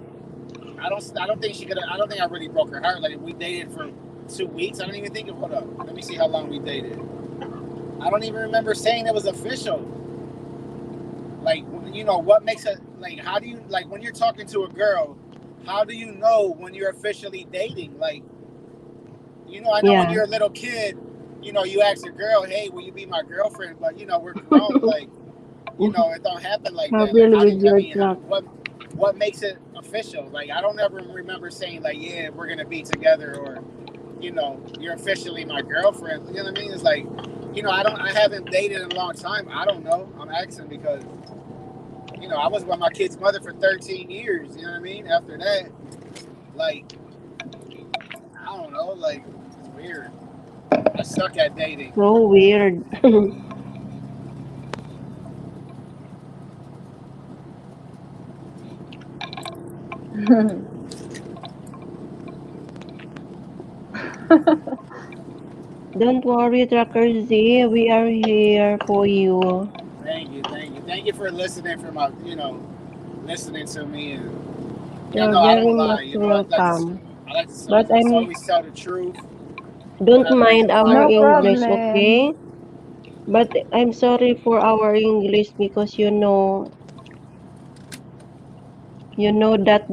I don't think she could. I don't think I really broke her heart. Like we dated for 2 weeks. I don't even think of. Hold up. Let me see how long we dated. I don't even remember saying it was official. Like what makes it like? How do you when you're talking to a girl? How do you know when you're officially dating? I know when you're a little kid, you ask a girl, "Hey, will you be my girlfriend?" But we're grown. It don't happen like that. Travel with your truck. What makes it official? I don't ever remember saying yeah, we're gonna be together or you're officially my girlfriend. You know what I mean? It's I haven't dated in a long time. I don't know. I'm asking because I was with my kid's mother for 13 years. You know what I mean? After that, I don't know. It's weird. I suck at dating. So weird. Don't worry, Tracker Z. We are here for you. Thank you for listening listening to me and You're I very don't lie. much welcome. I like But to always tell the truth. don't mind our No English, problem. okay? But I'm sorry for our English because you know that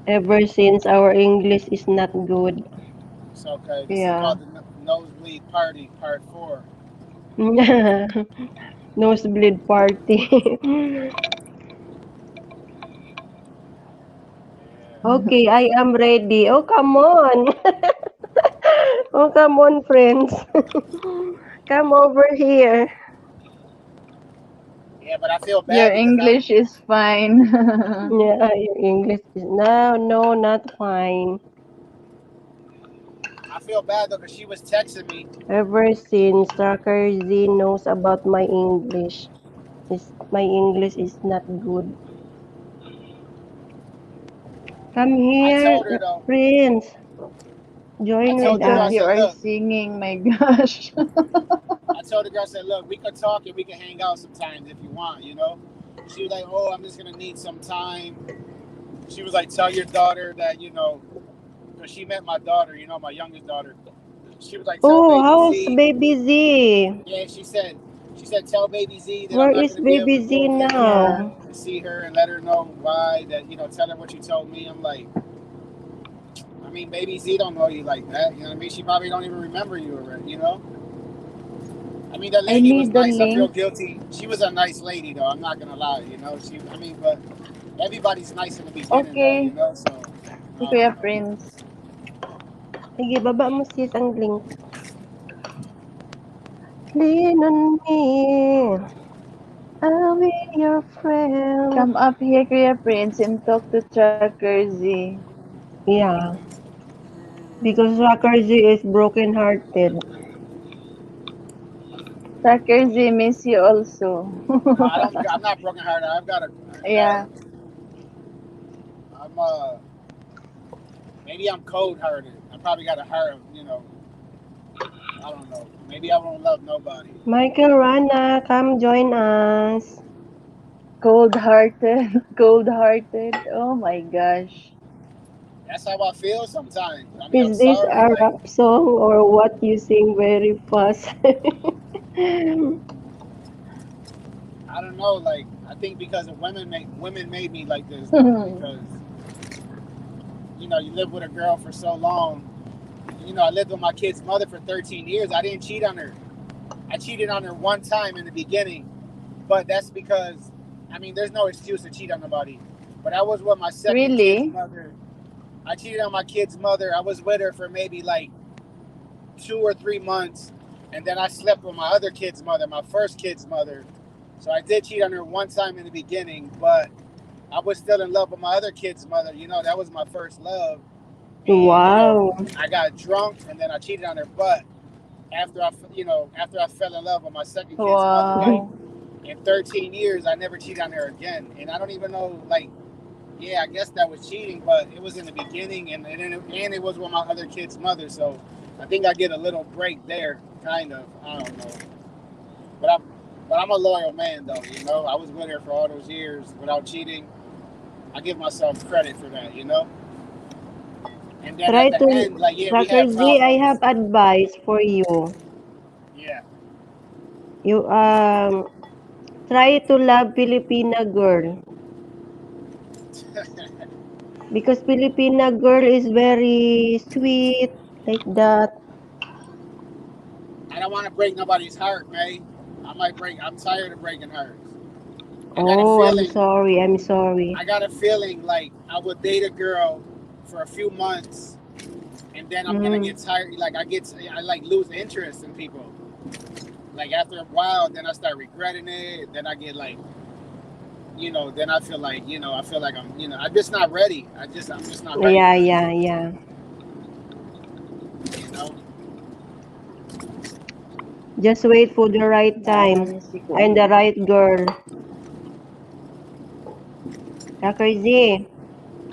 ever since our English is not good. It's okay. This is Yeah. called the Nosebleed Party Part 4. Nosebleed party. Okay, I am ready. Oh, come on. Oh, come on, friends. Come over here. Yeah, but I feel Your bad because English is fine. Yeah, your English is no, not fine. I feel bad though because she was texting me. Ever since Tracker Z knows about my English, my English is not good. Come I here, told her though. Prince. Join with Because us. you said, are look. singing, my gosh. I told the girl, I said, look, we could talk and we can hang out sometimes if you want. She was like, oh, I'm just gonna need some time. She was like, tell your daughter that because she met my daughter, my youngest daughter. She was like, tell Oh, Baby how's Z. Baby Z? Yeah, she said, tell Baby Z that I'm Where not is going to be able Baby to go Z over there now? and see her and let her know why. That tell her what you told me. I'm like, I mean, Baby Z don't know you like that. You know what I mean? She probably don't even remember you already. I mean, the I lady was need the nice. I feel link. guilty. She was a nice lady, though. I'm not gonna lie. You know, I mean, but everybody's nice in the beginning, though. You Okay. know, so Si I Kuya don't know. Prince. Sige, baba mo sis ang link. Lean on me. I'll be your friend. Come up here, Kuya Prince, and talk to Tracker Z. Yeah. Because Rakarji is broken-hearted. Tracker Z miss you also. No, I don't. I'm not brokenhearted. I've got a. You Yeah. know, I'm. Maybe I'm cold-hearted. I probably got a heart of. You know, I don't know. Maybe I won't love nobody. Michael Rana, come join us. Cold-hearted. Cold-hearted. Oh my gosh. That's how I feel sometimes. I mean, I'm Is this sorry. a Like, rap song or what you sing very fast? I don't know. Like, I think because of women made me like this, though. Because you know, you live with a girl for so long. You know, I lived with my kid's mother for 13 years. I didn't cheat on her. I cheated on her one time in the beginning, but that's because, I mean, there's no excuse to cheat on nobody. But I was with my second kid's Really? mother. I cheated on my kid's mother. I was with her for maybe like 2 or 3 months, and then I slept with my other kid's mother, my first kid's mother. So I did cheat on her one time in the beginning, but I was still in love with my other kid's mother. You know, that was my first love. And, you know, Wow. I got drunk and then I cheated on her. But after I fell in love with my second kid's mother, like Wow. in 13 years, I never cheated on her again. And I don't even know, like, yeah, I guess that was cheating, but it was in the beginning and it was with my other kid's mother. So I think I get a little break there, kind of. I don't know. But I'm a loyal man, though, you know. I was with her for all those years without cheating. I give myself credit for that, you know. And then Try at the to, end, like, yeah, we Tracker had Z, I problems. have advice for you. Yeah. You try to love Filipina girl. Because Filipina girl is very sweet, like that. I don't want to break nobody's heart, man. I'm tired of breaking hearts. I got a Oh, I'm feeling, sorry. I'm sorry. I got a feeling like I would date a girl for a few months and then I'm gonna get tired. Like I like lose interest in people. Like after a while, then I start regretting it. Then I get like, you know, then I feel like, you know, I'm, you know, I'm just not ready. I'm just not ready. Yeah, for it, yeah, yeah. You know. Just wait for the right time Dami si Kuya. and the right girl. Tracker Z,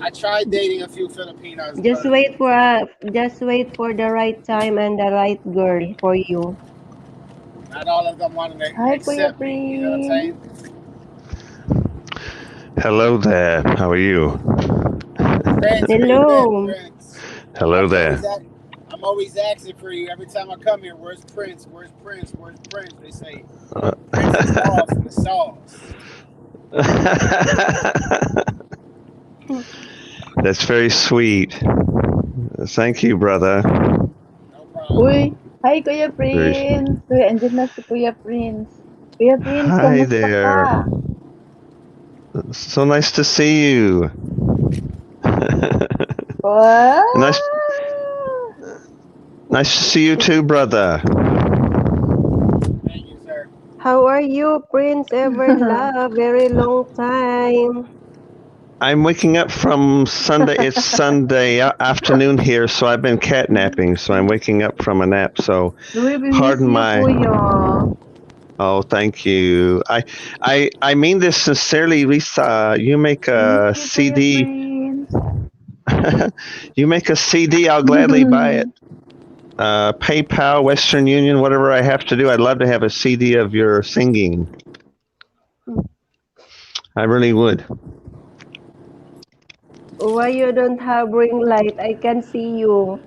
I tried dating a few Filipinos, just but wait for the right time and the right girl for you. not all of them wanted to Hi, Kuya accept me. You know what I'm saying? Prince. Hello there. How are you? Prince, where you Hello. been, Prince? Hello there. I'm always asking for you every time I come here. Where's Prince? Where's Prince? Where's Prince? They say Prince is off in the sauce. That's very sweet. Thank you, brother. No problem. Uy, hi Kuya Prince. Uy, andyan na si Kuya Prince. Kuya Prince, Hi kamusta there. ka? So nice to see you. Wow! Nice to see you too, brother. Thank you, sir. How are you, Prince Everlove? Very long time. I'm waking up from Sunday. It's Sunday afternoon here, so I've been catnapping. So I'm waking up from a nap. So Uy, we miss pardon you, my. Kuya. Oh, thank you. I mean this sincerely, Lisa. You make a Miss you, Kuya CD. Prince. You make a CD. I'll gladly buy it. PayPal, Western Union, whatever I have to do. I'd love to have a CD of your singing. I really would. Why you don't have ring light? I can see you.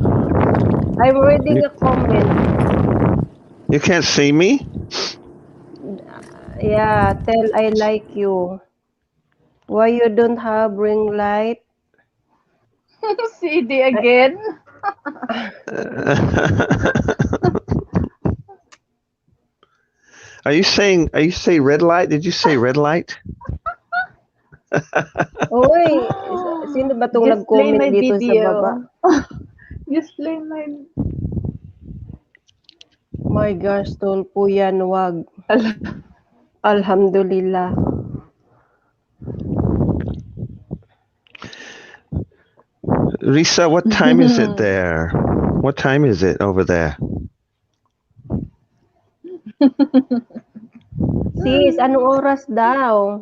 I'm reading a comment. You can't see me? Yeah, tell I like you. Why you don't have ring light? CD again. Are you saying red light? Did you say red light? Uy, sino ba itong Just play nag-comment my dito sa baba? video. Just play my... My gosh, tulpo yan, wag. Alhamdulillah. Risa, what time is it there? What time is it over there? Sis, anong oras daw?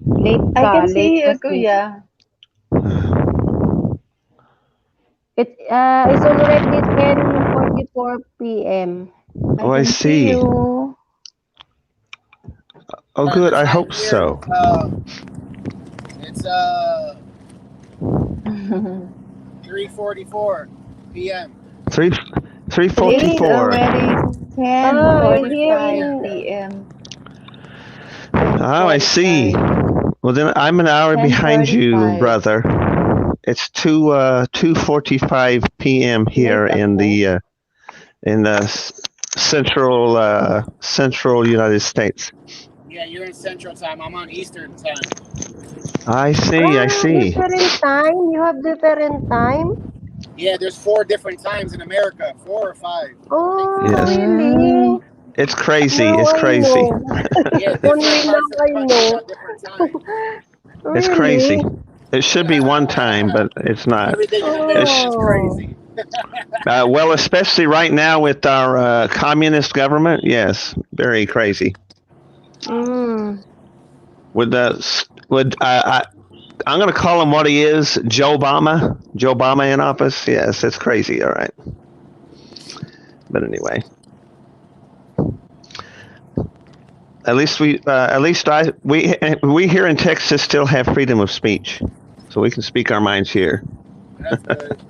Late I ka, can see late you, ka, sis. Kuya. It's already 10:44 p.m. Oh, I can see. you. Oh, The good. I time hope here, so. It's 3:44 p.m. 3:44. It's already here 10:45 in p.m. Oh, I see. Well, then I'm an hour behind you, 10:45. brother. It's 2:45 p.m. here in the central United States. Yeah, you're in Central Time. I'm on Eastern Time. I see. Different time? You have different time? Yeah, there's 4 different times in America. 4 or 5. Oh, Yes. really? It's crazy. Now It's I crazy. know. Yeah, Only different now parts of the I country know. got different time. It's Really? crazy. It should be one time, but it's not. Everything in the middle is crazy. Well, especially right now with our communist government. Yes, very crazy. Mm. I'm going to call him what he is, Joe Obama. Joe Obama in office. Yes, it's crazy. All right. But anyway, at least we here in Texas still have freedom of speech, so we can speak our minds here. That's good.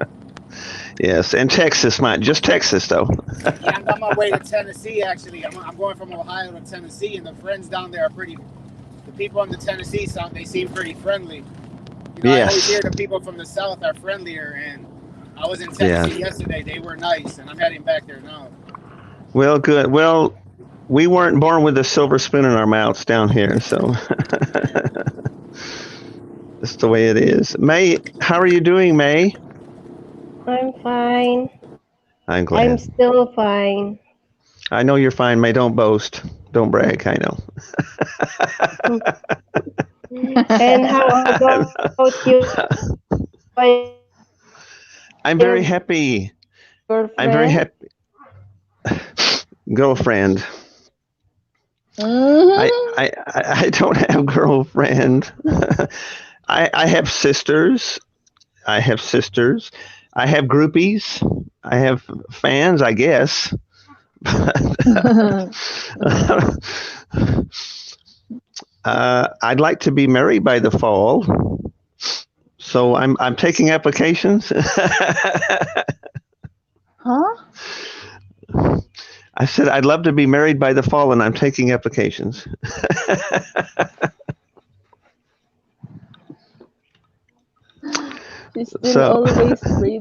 Yes, and Texas, not just Texas though. Yeah, I'm on my way to Tennessee. Actually, I'm going from Ohio to Tennessee, and the friends down there are pretty. The people on the Tennessee side, they seem pretty friendly. You know, I always hear the people from the South are friendlier, and I was in Tennessee yesterday. They were nice, and I'm heading back there now. Well, good. Well, we weren't born with a silver spoon in our mouths down here, so that's the way it is. May, how are you doing, May? I'm fine. I'm glad. I'm still fine. I know you're fine, May. Don't boast. Don't brag. I know. And how about you? I'm very happy. Girlfriend? I'm very happy. Girlfriend. I don't have girlfriend. I have sisters. I have groupies. I have fans, I guess. I'd like to be married by the fall, so I'm taking applications. Huh? I said I'd love to be married by the fall, and I'm taking applications. She's still always pretty.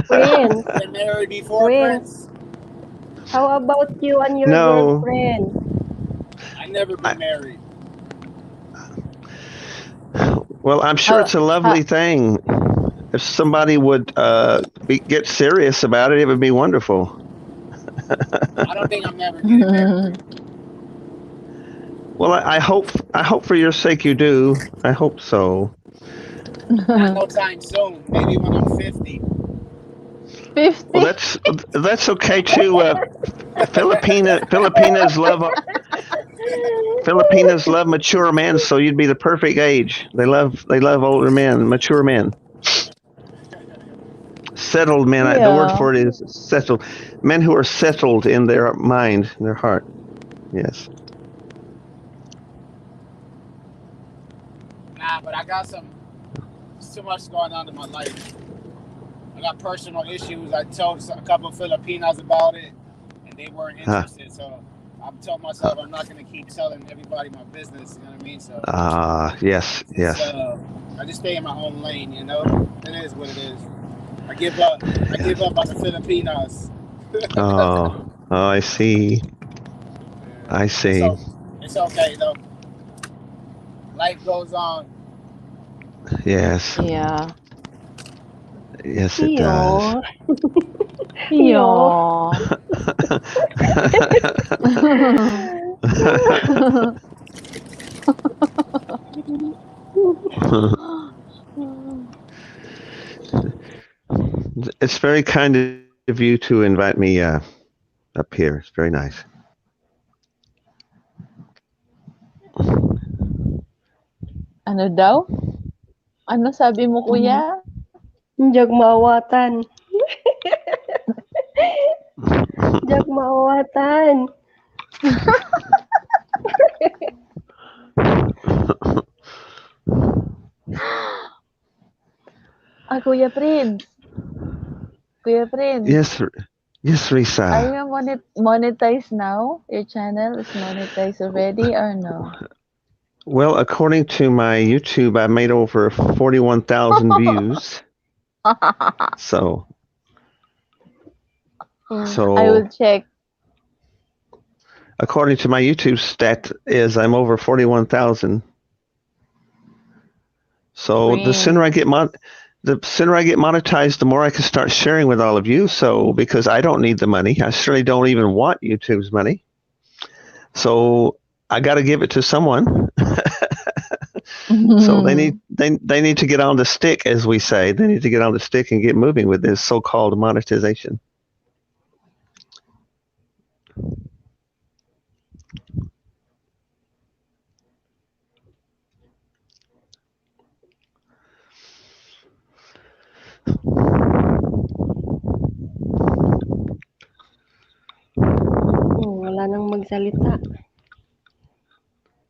Prince. Get married before Prince. How about you and your girlfriend? I never been married. Well, I'm sure it's a lovely thing. If somebody would get serious about it, it would be wonderful. I don't think I'm never getting married. Well, I hope for your sake you do. I hope so. Not no time soon. Maybe when I'm 50. 50? Well, that's okay too. Filipinas love mature men, so you'd be the perfect age. They love older men, mature men. Settled men. Yeah. The word for it is settled. Men who are settled in their mind, in their heart. Yes. Nah, but I got too much going on in my life. I got personal issues. I told a couple of Filipinos about it, and they weren't interested. So I've told myself I'm not going to keep telling everybody my business. You know what I mean? So. Yes. I just stay in my own lane. You know, it is what it is. I give up on the Filipinos. Oh, I see. I see. It's okay though. Life goes on. Yes. Yeah. Yes, it does. Yeah. It's very kind of you to invite me up here. It's very nice. Ano daw? Ano sabi mo, kuya? Jag maawatan. Jag maawatan. Kuya Prince. Kuya Prince. Yes, Risa. Are you monetized now? Your channel is monetized already or no? Well, according to my YouTube, I made over 41,000 views. So I will check. According to my YouTube stat, I'm over 41,000. So the sooner I get monetized, the more I can start sharing with all of you. So because I don't need the money, I certainly don't even want YouTube's money. So I got to give it to someone. So they need to get on the stick, as we say. They need to get on the stick and get moving with this so-called monetization. Wala nang magsalita.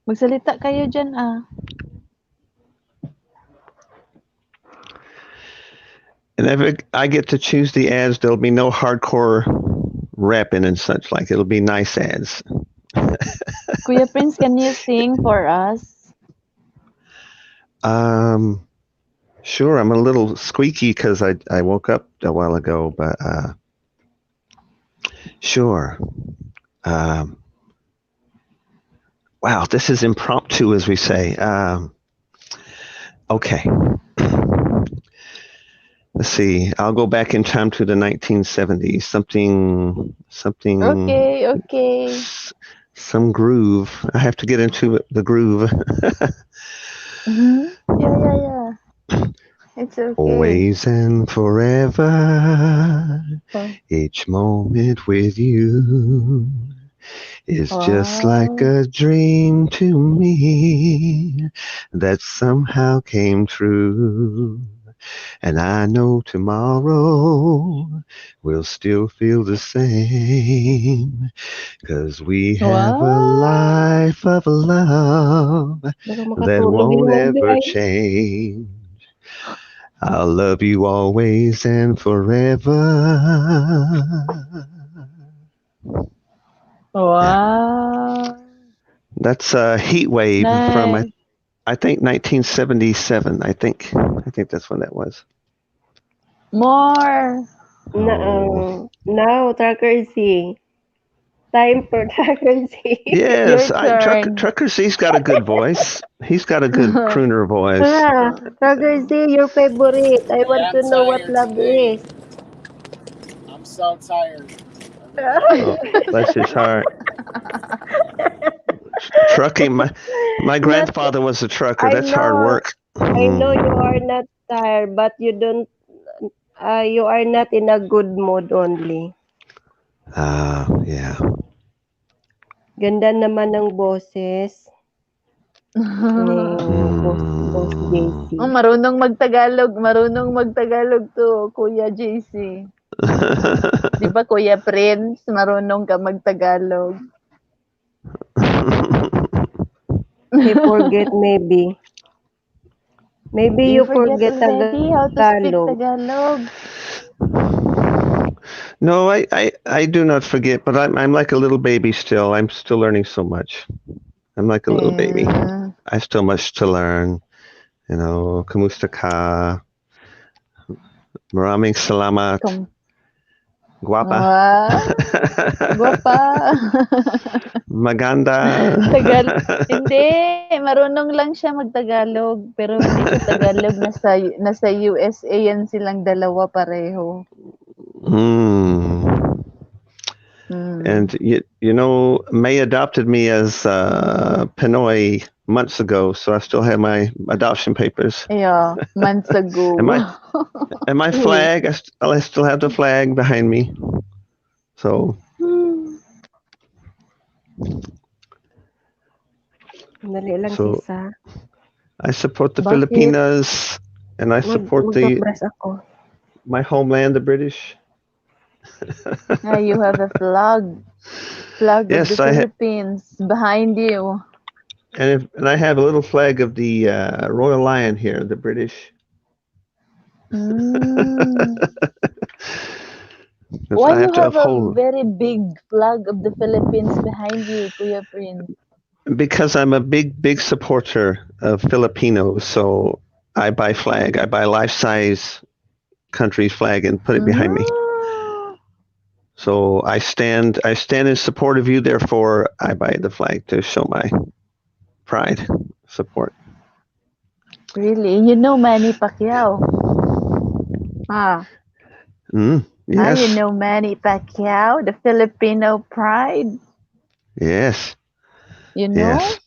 Magsalita kayo dyan, And if I get to choose the ads, there'll be no hardcore rapping and such like. It'll be nice ads. Kuya Prince, can you sing for us? Sure. I'm a little squeaky because I woke up a while ago, but sure. Wow, this is impromptu, as we say. Okay. Let's see. I'll go back in time to the 1970s. Something. Okay. Some groove. I have to get into the groove. Yeah. It's okay. Always and forever. Each moment with you is just like a dream to me that somehow came true. And I know tomorrow will still feel the same, 'cause we have a life of love that won't ever change. I'll love you always and forever. Wow. That's a Heat Wave from I think 1977. I think that's when that was. More. Now, Trucker Z. Time for Trucker Z. Yes, Trucker Z's got a good voice. He's got a good crooner voice. Trucker Z, your favorite. I want to know what love is. I'm so tired. Oh, bless his heart. Trucking. My grandfather was a trucker. That's hard work. I know you are not tired, but you don't. You are not in a good mood only. Yeah. Ganda naman ng boses. Boss JC. Marunong magtagalog to, Kuya JC. Di ba, Kuya Prince, marunong ka magtagalog? He forget maybe. Maybe you forget already how to speak Tagalog. No, I do not forget, but I'm like a little baby still. I'm still learning so much. I'm like a little baby. I still much to learn. You know, kamusta ka? Maraming salamat. Guapa. Guapa. Maganda. Hindi, marunong lang siya magtagalog, pero hindi siya Tagalog, nasa USA yan silang dalawa pareho. And you know, May adopted me as Pinoy months ago, so I still have my adoption papers. Yeah, months ago. and my flag, I still have the flag behind me. So. Dali lang, So, Sisa. I support the Bakit? Filipinas, and I support Magpa-press ako. my homeland, the British. You have a flag Yes, of the Philippines behind you. And I have a little flag of the Royal Lion here, the British. Why you have a very big flag of the Philippines behind you, Kuya Prince? Because I'm a big supporter of Filipinos, so I buy flag. I buy life-size country flag and put it behind me. So I stand in support of you. Therefore, I buy the flag to show my pride, support. Really? You know Manny Pacquiao? Yes. You know Manny Pacquiao, the Filipino pride? Yes. You know? Yes.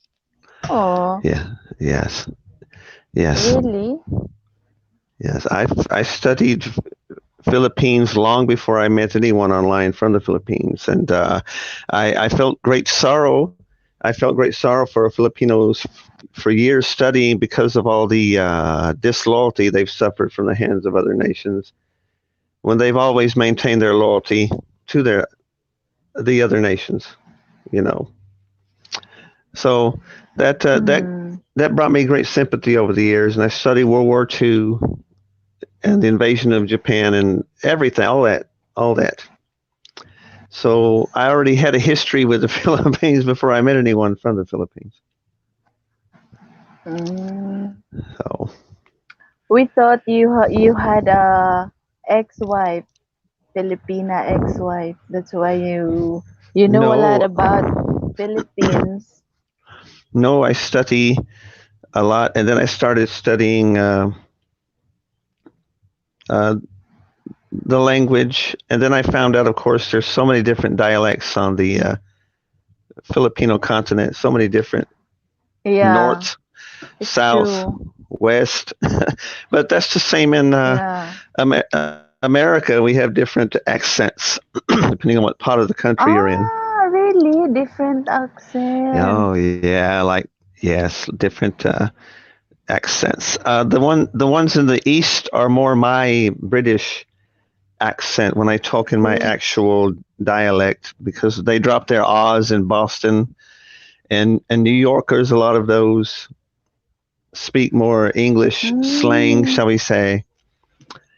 Oh. Yeah. Yes. Really? Yes. I studied Philippines long before I met anyone online from the Philippines, and I felt great sorrow. I felt great sorrow for Filipinos for years studying because of all the disloyalty they've suffered from the hands of other nations, when they've always maintained their loyalty to the other nations, you know. So that brought me great sympathy over the years, and I studied World War II and the invasion of Japan and everything, all that. So I already had a history with the Philippines before I met anyone from the Philippines. So we thought you had a ex-wife, Filipina ex-wife. That's why you know a lot about Philippines. No, I study a lot, and then I started studying the language, and then I found out, of course, there's so many different dialects on the Filipino continent, so many different north, south, west, but that's the same in America. We have different accents depending on what part of the country you're in. Really? Different accents? Oh yeah, different accents. The ones in the east are more my British accent when I talk in my actual dialect, because they drop their ahs in Boston, and New Yorkers, a lot of those speak more English slang, shall we say,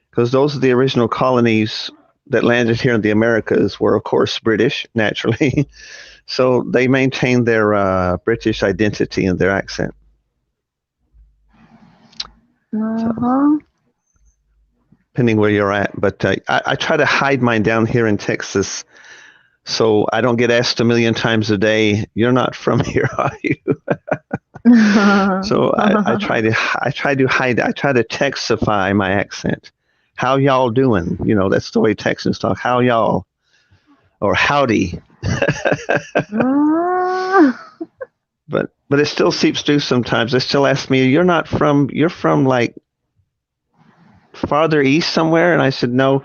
because those are the original colonies that landed here in the Americas, were of course British, naturally. So they maintain their British identity and their accent. So, depending where you're at, but I try to hide mine down here in Texas, so I don't get asked a million times a day, "You're not from here, are you?" So I try to hide. I try to Texify my accent. How y'all doing? You know, that's the way Texans talk. How y'all, or howdy. But it still seeps through sometimes. They still ask me, you're from like farther east somewhere? And I said, no,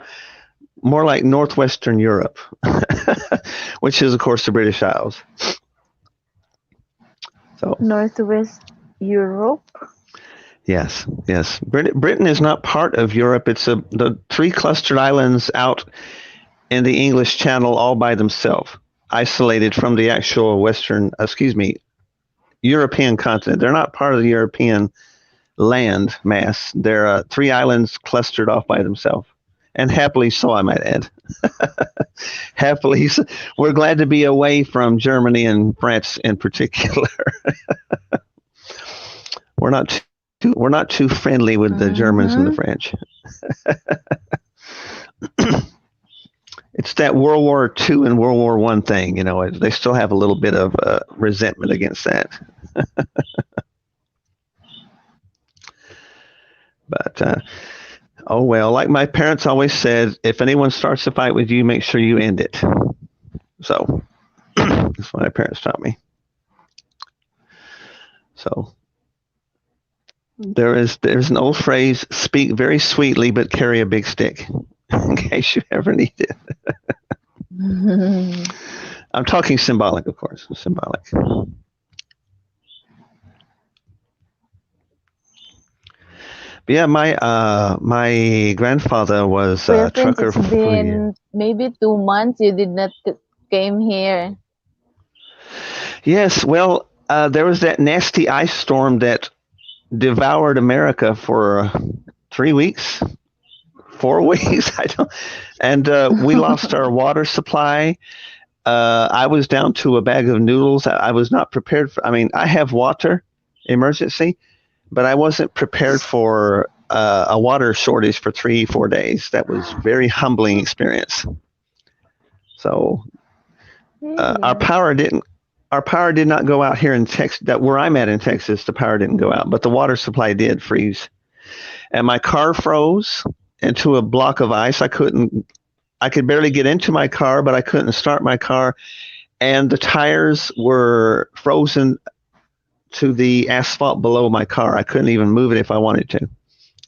more like Northwestern Europe, which is, of course, the British Isles. So Northwest Europe? Yes. Britain is not part of Europe. It's the three clustered islands out in the English Channel all by themselves, isolated from the actual European continent. They're not part of the European land mass. They're three islands clustered off by themselves, and happily so, I might add. Happily, we're glad to be away from Germany and France in particular. We're not too friendly with the Germans and the French. it's that World War II and World War I thing. You know, they still have a little bit of resentment against that. But oh well, like my parents always said, if anyone starts a fight with you, make sure you end it. So that's what my parents taught me. So there's an old phrase: speak very sweetly, but carry a big stick, in case you ever need it. I'm talking symbolic, of course. Symbolic. But yeah, my grandfather was a trucker It's been maybe 2 months you did not came here. Yes, well, there was that nasty ice storm that devoured America for 3 weeks, 4 weeks. I don't, and we lost our water supply. I was down to a bag of noodles. I was not prepared for. I mean, I have water emergency, but I wasn't prepared for a water shortage for 3-4 days. That was very humbling experience. So our power did not go out here in Texas. That where I'm at in Texas, the power didn't go out, but the water supply did freeze, and my car froze into a block of ice. I could barely get into my car, but I couldn't start my car, and the tires were frozen to the asphalt below my car. I couldn't even move it if I wanted to.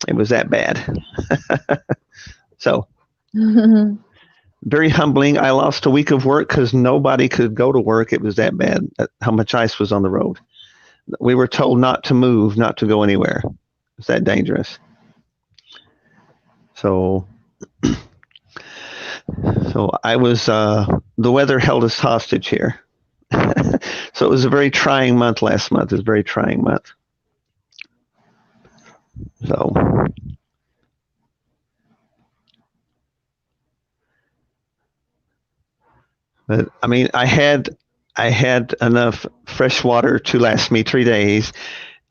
It was that bad. So very humbling. I lost a week of work because nobody could go to work. It was that bad, how much ice was on the road. We were told not to move, not to go anywhere. It's that dangerous. So I was, the weather held us hostage here. So it was a very trying month last month. It was a very trying month. So, but I mean, I had enough fresh water to last me 3 days.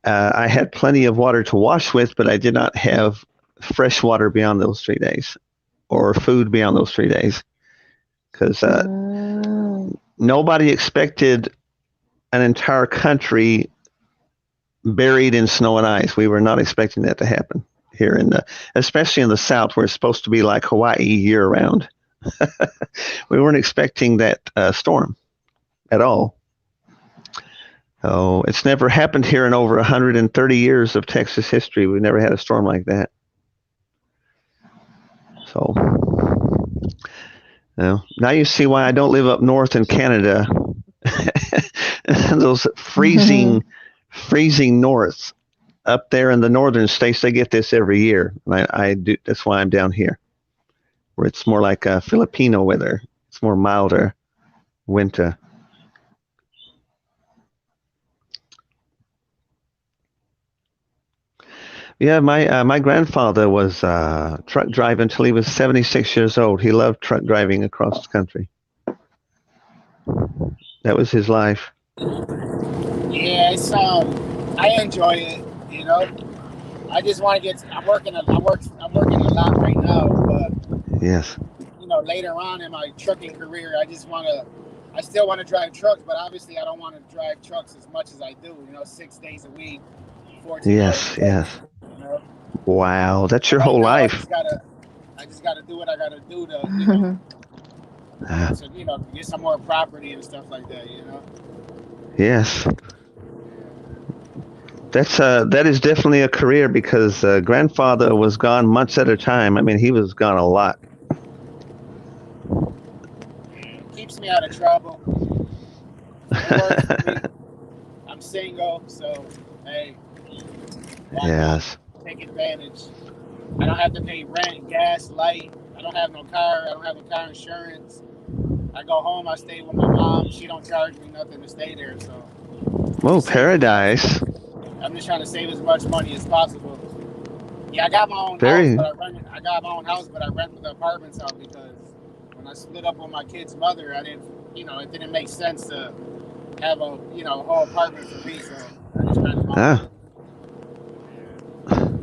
I had plenty of water to wash with, but I did not have fresh water beyond those 3 days, or food beyond those 3 days, because nobody expected an entire country buried in snow and ice. We were not expecting that to happen here especially in the South, where it's supposed to be like Hawaii year round. We weren't expecting that storm at all. So it's never happened here in over 130 years of Texas history. We've never had a storm like that. So now you see why I don't live up north in Canada. Those freezing north up there in the northern states, they get this every year. And I do. That's why I'm down here, where it's more like Filipino weather. It's more milder winter. Yeah, my grandfather was truck driving until he was 76 years old. He loved truck driving across the country. That was his life. Yeah, it's I enjoy it. You know, I just want to get. I'm working a lot right now, but yes, you know, later on in my trucking career, I still want to drive trucks, but obviously I don't want to drive trucks as much as I do. You know, 6 days a week, 14 yes, yes. You know? Wow, that's your whole life. I just gotta do what I gotta do to, to get some more property and stuff like that. You know. Yes. That is definitely a career, because grandfather was gone months at a time. I mean, he was gone a lot. It keeps me out of trouble. It works for me. I'm single, so hey. Yes. Take advantage. I don't have to pay rent, gas, light. I don't have no car. I don't have no car insurance. I go home. I stay with my mom. She don't charge me nothing to stay there. So. Oh, paradise. I'm just trying to save as much money as possible. Yeah, I got my own house, but I rent the apartments out because when I split up with my kid's mother, it didn't make sense to have a whole apartment for me. So I just rented my own.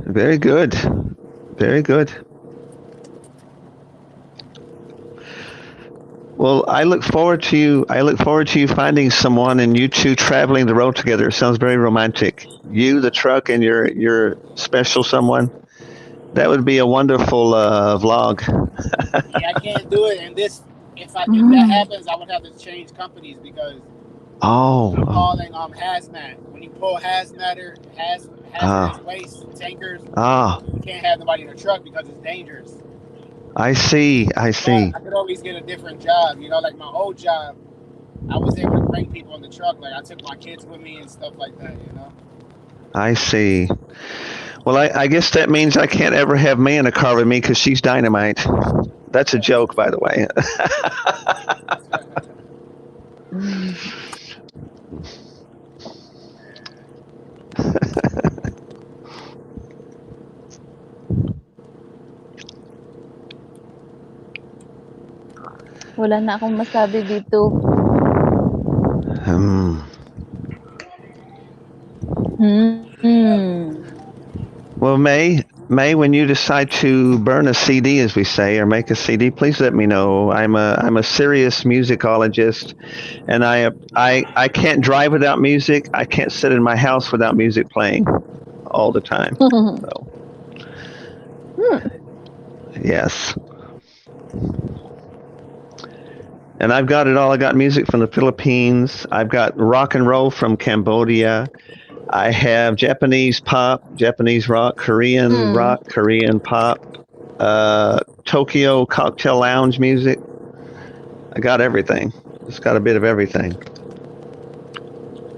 Very good. Very good. Well, I look forward to you. I look forward to you finding someone and you two traveling the road together. It sounds very romantic. You, the truck, and your special someone. That would be a wonderful vlog. Yeah, I can't do it. And this, if that happens, I would have to change companies because I'm calling hazmat. When you pull hazardous waste tankers, you can't have nobody in the truck because it's dangerous. I see. But I could always get a different job. You know, like my old job, I was able to bring people in the truck. Like I took my kids with me and stuff like that. You know. I see. Well, I guess that means I can't ever have May in a car with me because she's dynamite. That's a joke, by the way. Wala na akong masabi dito. Well, May, when you decide to burn a CD, as we say, or make a CD, please let me know. I'm a serious musicologist, and I can't drive without music. I can't sit in my house without music playing all the time. So. Yes. And I've got it all. I got music from the Philippines. I've got rock and roll from Cambodia. I have Japanese pop, Japanese rock, Korean rock, Korean pop, Tokyo cocktail lounge music. I got everything. Just got a bit of everything.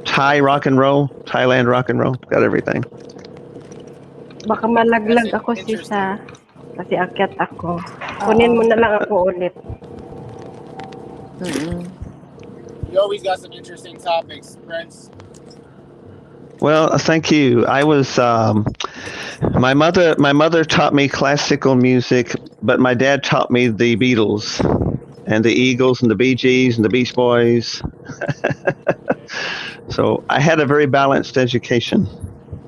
Thai rock and roll, Thailand rock and roll. Got everything. Baka malaglag ako sisa. Kasi akyat ako. Kunin mo na lang ako ulit. You always got some interesting topics, Prince. Well, thank you. I was my mother taught me classical music, but my dad taught me the Beatles and the Eagles and the Bee Gees and the Beach Boys. So I had a very balanced education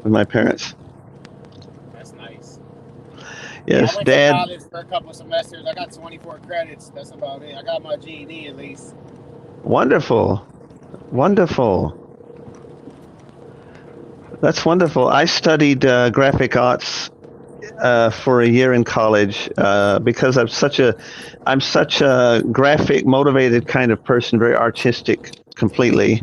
with my parents. That's nice. Yes, I went Dad. to college for a couple semesters. I got 24 credits. That's about it. I got my GED at least. Wonderful. That's wonderful. I studied graphic arts for a year in college because I'm such a graphic motivated kind of person, very artistic completely.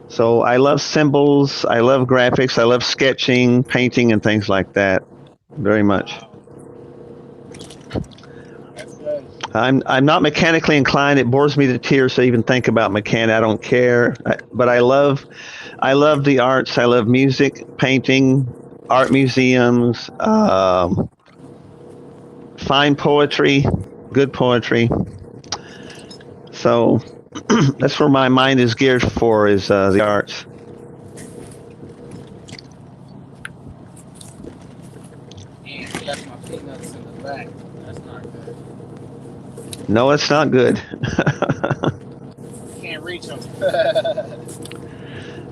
So I love symbols, I love graphics, I love sketching, painting, and things like that very much. That's good. I'm not mechanically inclined. It bores me to tears to even think about mechanic. I don't care. But I love the arts. I love music, painting, art museums, fine poetry, good poetry. So that's where my mind is geared for, is the arts. And that's my peanuts in the back. That's not good. No, it's not good. Can't reach them.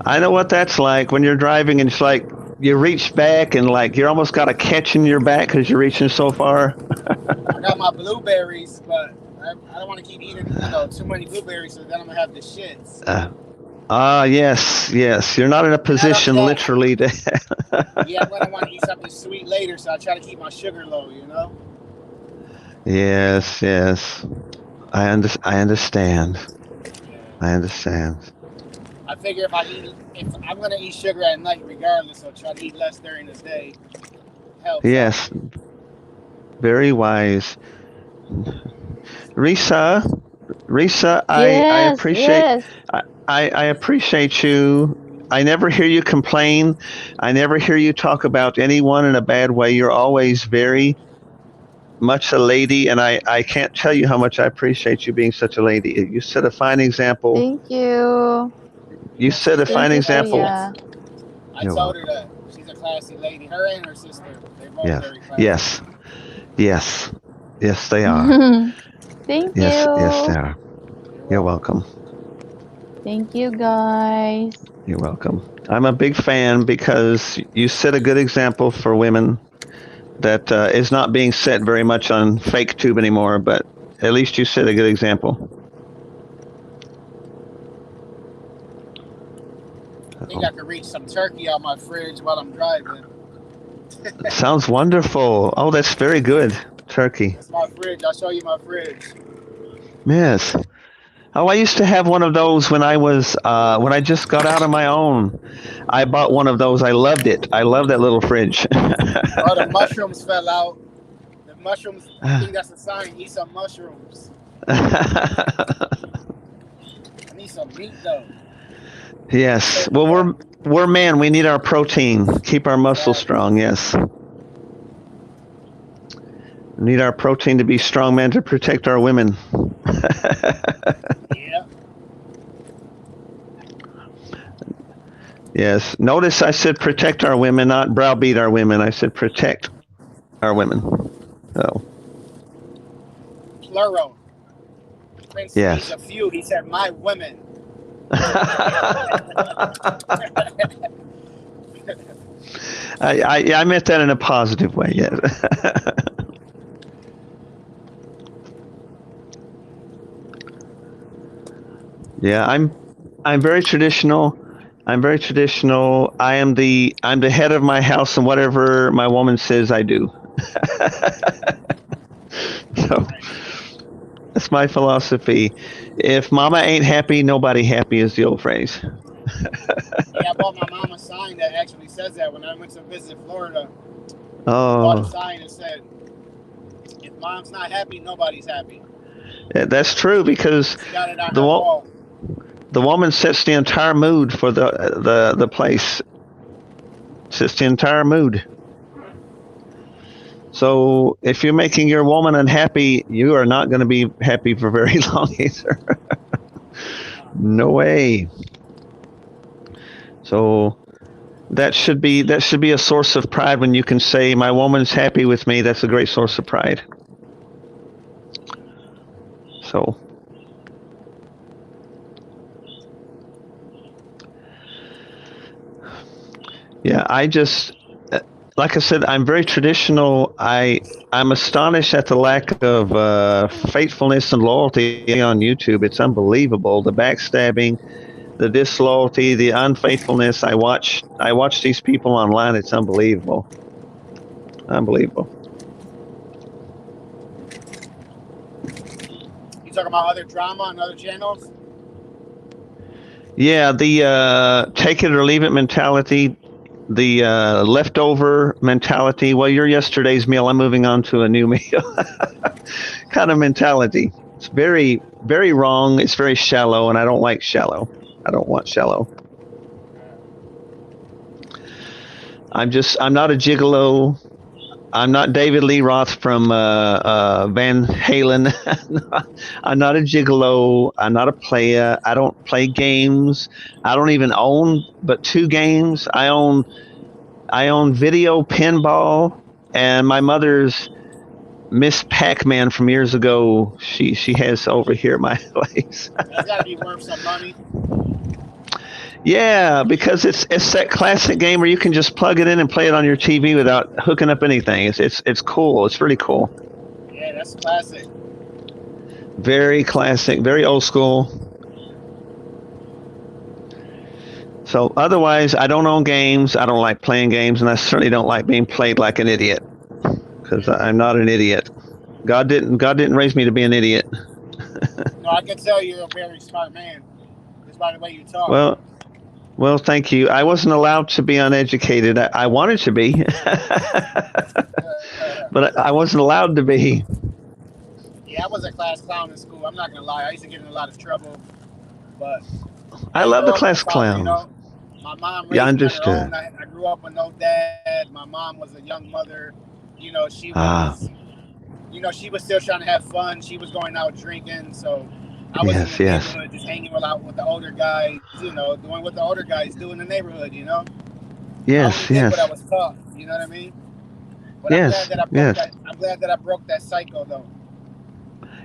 I know what that's like when you're driving and it's like you reach back and like you're almost got a catch in your back because you're reaching so far. I got my blueberries, but I don't want to keep eating too many blueberries, so then I'm gonna have the shits. Yes. You're not in a position literally to. Yeah, I'm gonna want to eat something sweet later, so I try to keep my sugar low. You know. Yes. I understand. I figure if I'm gonna eat sugar at night regardless, so try to eat less during the day. Helps. Yes. Very wise. Risa, I appreciate. I appreciate you. I never hear you complain. I never hear you talk about anyone in a bad way. You're always very much a lady, and I can't tell you how much I appreciate you being such a lady. You set a fine example. Thank you. You set a fine example. I told her that. She's a classy lady. Her and her sister. They're both very classy. Yes, they are. Thank you. Yes, they are. You're welcome. Thank you, guys. You're welcome. I'm a big fan because you set a good example for women that is not being set very much on FakeTube anymore, but at least you set a good example. think I could reach some turkey out my fridge while I'm driving. Sounds wonderful. Oh, that's very good. Turkey. That's my fridge. I'll show you my fridge. Yes. Oh, I used to have one of those when when I just got out of my own. I bought one of those. I loved it. I love that little fridge. Oh, the mushrooms fell out. The mushrooms, I think that's a sign. Eat some mushrooms. I need some meat though. Yes. Well, we're men. We need our protein. Keep our muscles strong. Yes. We need our protein to be strong men to protect our women. Yeah. Yes. Notice I said protect our women, not browbeat our women. I said protect our women. So. Plural. Prince Yes. needs a few. He said, my women. I meant that in a positive way. Yes. Yeah, I'm very traditional. I'm very traditional. I'm the head of my house, and whatever my woman says, I do. So that's my philosophy. If mama ain't happy, nobody happy is the old phrase. Yeah, I bought my mom a sign that actually says that when I went to visit Florida. I bought a Oh, sign that said, if mom's not happy, nobody's happy. yeah, that's true because She got it on the her wo- wall. the woman sets the entire mood for the place. Sets the entire mood. So if you're making your woman unhappy, you are not going to be happy for very long either. No way. So that should be a source of pride when you can say my woman's happy with me. That's a great source of pride. So yeah, like I said, I'm very traditional. I'm astonished at the lack of faithfulness and loyalty on YouTube. It's unbelievable. The backstabbing, the disloyalty, the unfaithfulness. I watch these people online. It's unbelievable. Unbelievable. You talking about other drama on other channels? Yeah, the take it or leave it mentality, the leftover mentality. Well, you're yesterday's meal. I'm moving on to a new meal. Kind of mentality. It's very, very wrong. It's very shallow, and I don't like shallow. I don't want shallow. I'm not a gigolo. I'm not David Lee Roth from Van Halen. I'm not a gigolo. I'm not a player. I don't play games. I don't even own but 2 games. I own video pinball, and my mother's Miss Pac-Man from years ago. She has over here at my place. That's got to be worth some money. Yeah, because it's that classic game where you can just plug it in and play it on your TV without hooking up anything. It's cool. It's really cool. Yeah, that's classic. Very classic. Very old school. So otherwise, I don't own games. I don't like playing games, and I certainly don't like being played like an idiot. Because I'm not an idiot. God didn't raise me to be an idiot. No, I can tell you're a very smart man. Just by the way you talk. Well, thank you. I wasn't allowed to be uneducated. I wanted to be, but I wasn't allowed to be. Yeah, I was a class clown in school. I'm not gonna lie. I used to get in a lot of trouble, but I love the grew up class without, clown. you know, my mom raised Yeah, me on her understood. own. I grew up with no dad. My mom was a young mother. You know, she Ah. was, she was still trying to have fun. She was going out drinking, so I was in Yes, the yes. neighborhood just hanging out with the older guys. Doing what the older guys do in the neighborhood. I Yes, only did what I yes, was taught. You know what I mean? But yes, yes, I'm glad that I broke that cycle, though.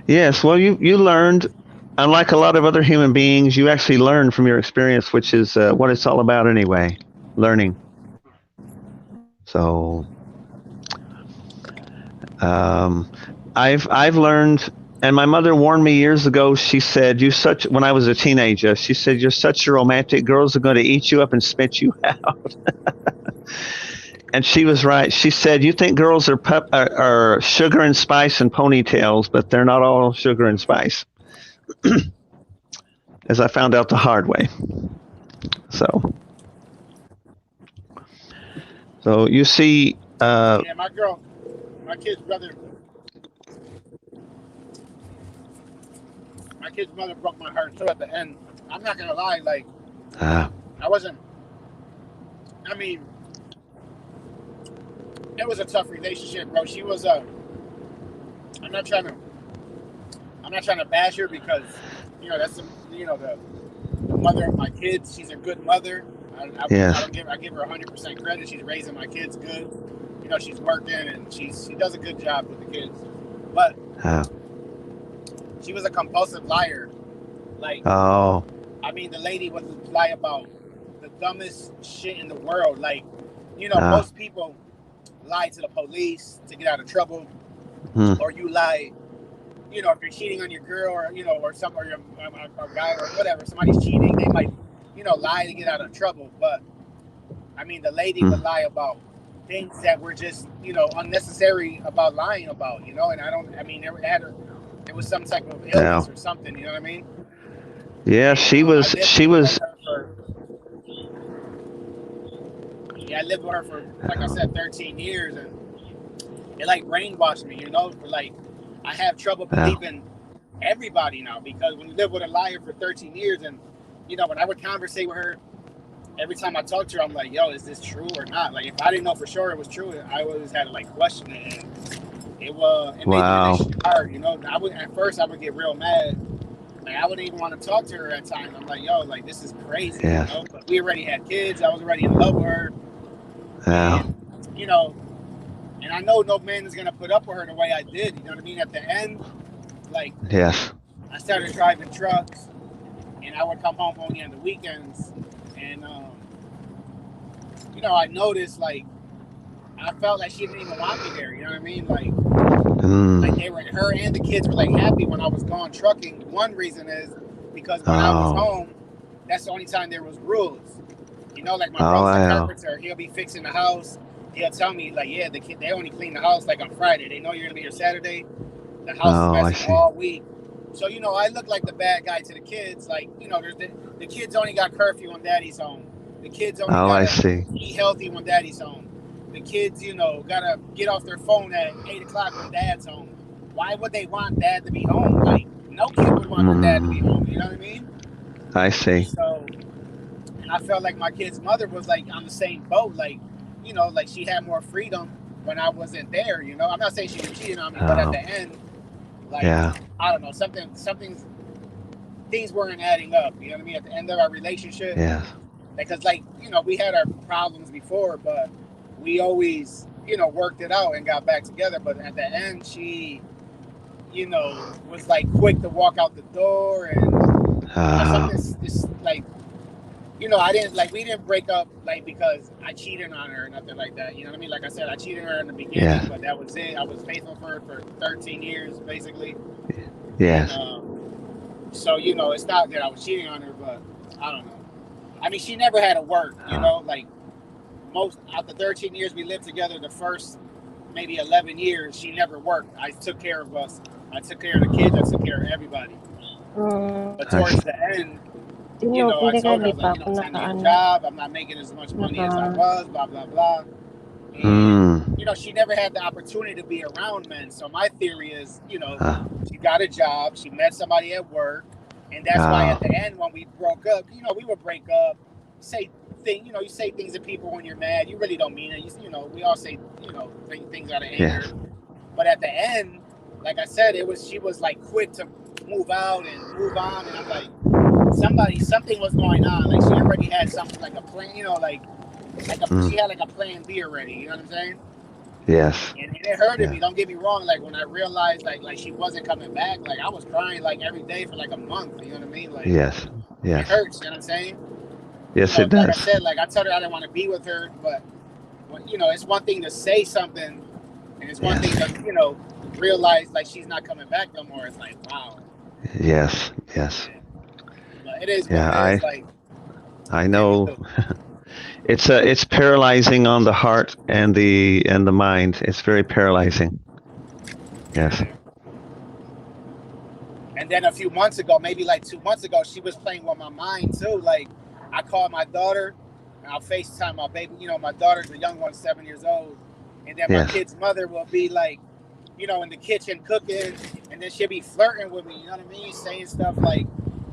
yes. Well, you learned. Unlike a lot of other human beings, you actually learn from your experience, which is what it's all about anyway. Learning. So, I've learned And my mother warned me years ago. She said, when I was a teenager, she said, you're such a romantic. Girls are going to eat you up and spit you out. And she was right. She said, you think girls are sugar and spice and ponytails, but they're not all sugar and spice. As I found out the hard way. So you see. Yeah, my kid's mother broke my heart too at the end. I'm not gonna lie, like I mean, it was a tough relationship, bro. She was I'm not trying to bash her because that's the mother of my kids. She's a good mother. I give her 100% credit. She's raising my kids good. She's working and she does a good job with the kids. But she was a compulsive liar. Like, I mean, the lady would lie about the dumbest shit in the world. Like, most people lie to the police to get out of trouble, or you lie. If you're cheating on your girl, or or your guy or whatever, somebody's cheating, they might, lie to get out of trouble. But I mean, the lady would lie about things that were just, unnecessary about lying about, and it was some type of illness or something, you know what I mean? Yeah, she was. I lived with her for, like I said, 13 years, and it like brainwashed me, like I have trouble believing everybody now, because when you live with a liar for 13 years, and when I would conversate with her, every time I talked to her, I'm like, yo, is this true or not? Like, if I didn't know for sure it was true, I always had to like question it. And it made the relationship hard, At first I would get real mad. Like, I wouldn't even want to talk to her at times. I'm like, yo, like, this is crazy, But we already had kids. I was already in love with her. Yeah. And, and I know no man is gonna put up with her the way I did. You know what I mean? At the end, like, yes, I started driving trucks, and I would come home only on the weekends. And I noticed, like, I felt like she didn't even want me there. You know what I mean? Like they were, her and the kids were like happy when I was gone trucking. One reason is because when I was home, that's the only time there was rules. Like my brother's a carpenter, he'll be fixing the house. He'll tell me, like, yeah, the kid, they only clean the house like on Friday. They know you're gonna be here Saturday. The house is messy all week. So I look like the bad guy to the kids. Like, there's the kids only got curfew when Daddy's home. The kids only gotta eat healthy when Daddy's home. The kids, gotta get off their phone at 8 o'clock when Dad's home. Why would they want Dad to be home? Like, no kid would want their dad to be home. You know what I mean? I see. So, and I felt like my kid's mother was like on the same boat. Like, like she had more freedom when I wasn't there. I'm not saying she was cheating on me, but at the end, like, I don't know, things weren't adding up. You know what I mean? At the end of our relationship, because like we had our problems before, but we always worked it out and got back together. But at the end, she was like quick to walk out the door, and this like we didn't break up like because I cheated on her or nothing like that. You know what I mean? Like I said, I cheated on her in the beginning, but that was it. I was faithful for her for 13 years, basically. Yes. And, so it's not that I was cheating on her, but I don't know. I mean, she never had to work. Like most out the 13 years we lived together, the first maybe 11 years she never worked. I took care of us. I took care of the kids. I took care of everybody. But towards the end, I told her, like, time to get a job. I'm not making as much money as I was, blah, blah, blah. And, she never had the opportunity to be around men. So my theory is, she got a job. She met somebody at work. And that's why at the end, when we broke up, we would break up, say things, you say things to people when you're mad. You really don't mean it. We all say, things out of anger. Yes. But at the end, like I said, she was like quick to move out and move on. And I'm like, something was going on. Like, she already had something, like a plan, she had like a plan B already. You know what I'm saying? Yes. And it hurted me. Don't get me wrong. Like, when I realized like she wasn't coming back, like I was crying like every day for like a month. You know what I mean? Like, yes. It hurts. You know what I'm saying? Yes, it does. Like I said, like I told her I didn't want to be with her, but it's one thing to say something, and it's one thing to realize like she's not coming back no more, it's like, wow. Yes, yes. But it is Yeah, what it is. Like, I know. It's paralyzing on the heart and the mind. It's very paralyzing. Yes. And then a few months ago, maybe like 2 months ago, she was playing with my mind too. Like, I called my daughter and I'll FaceTime my baby. You know, my daughter's the young one, 7 years old. And then my kid's mother will be like, you know, in the kitchen cooking, and then she'll be flirting with me, you know what I mean? Saying stuff like,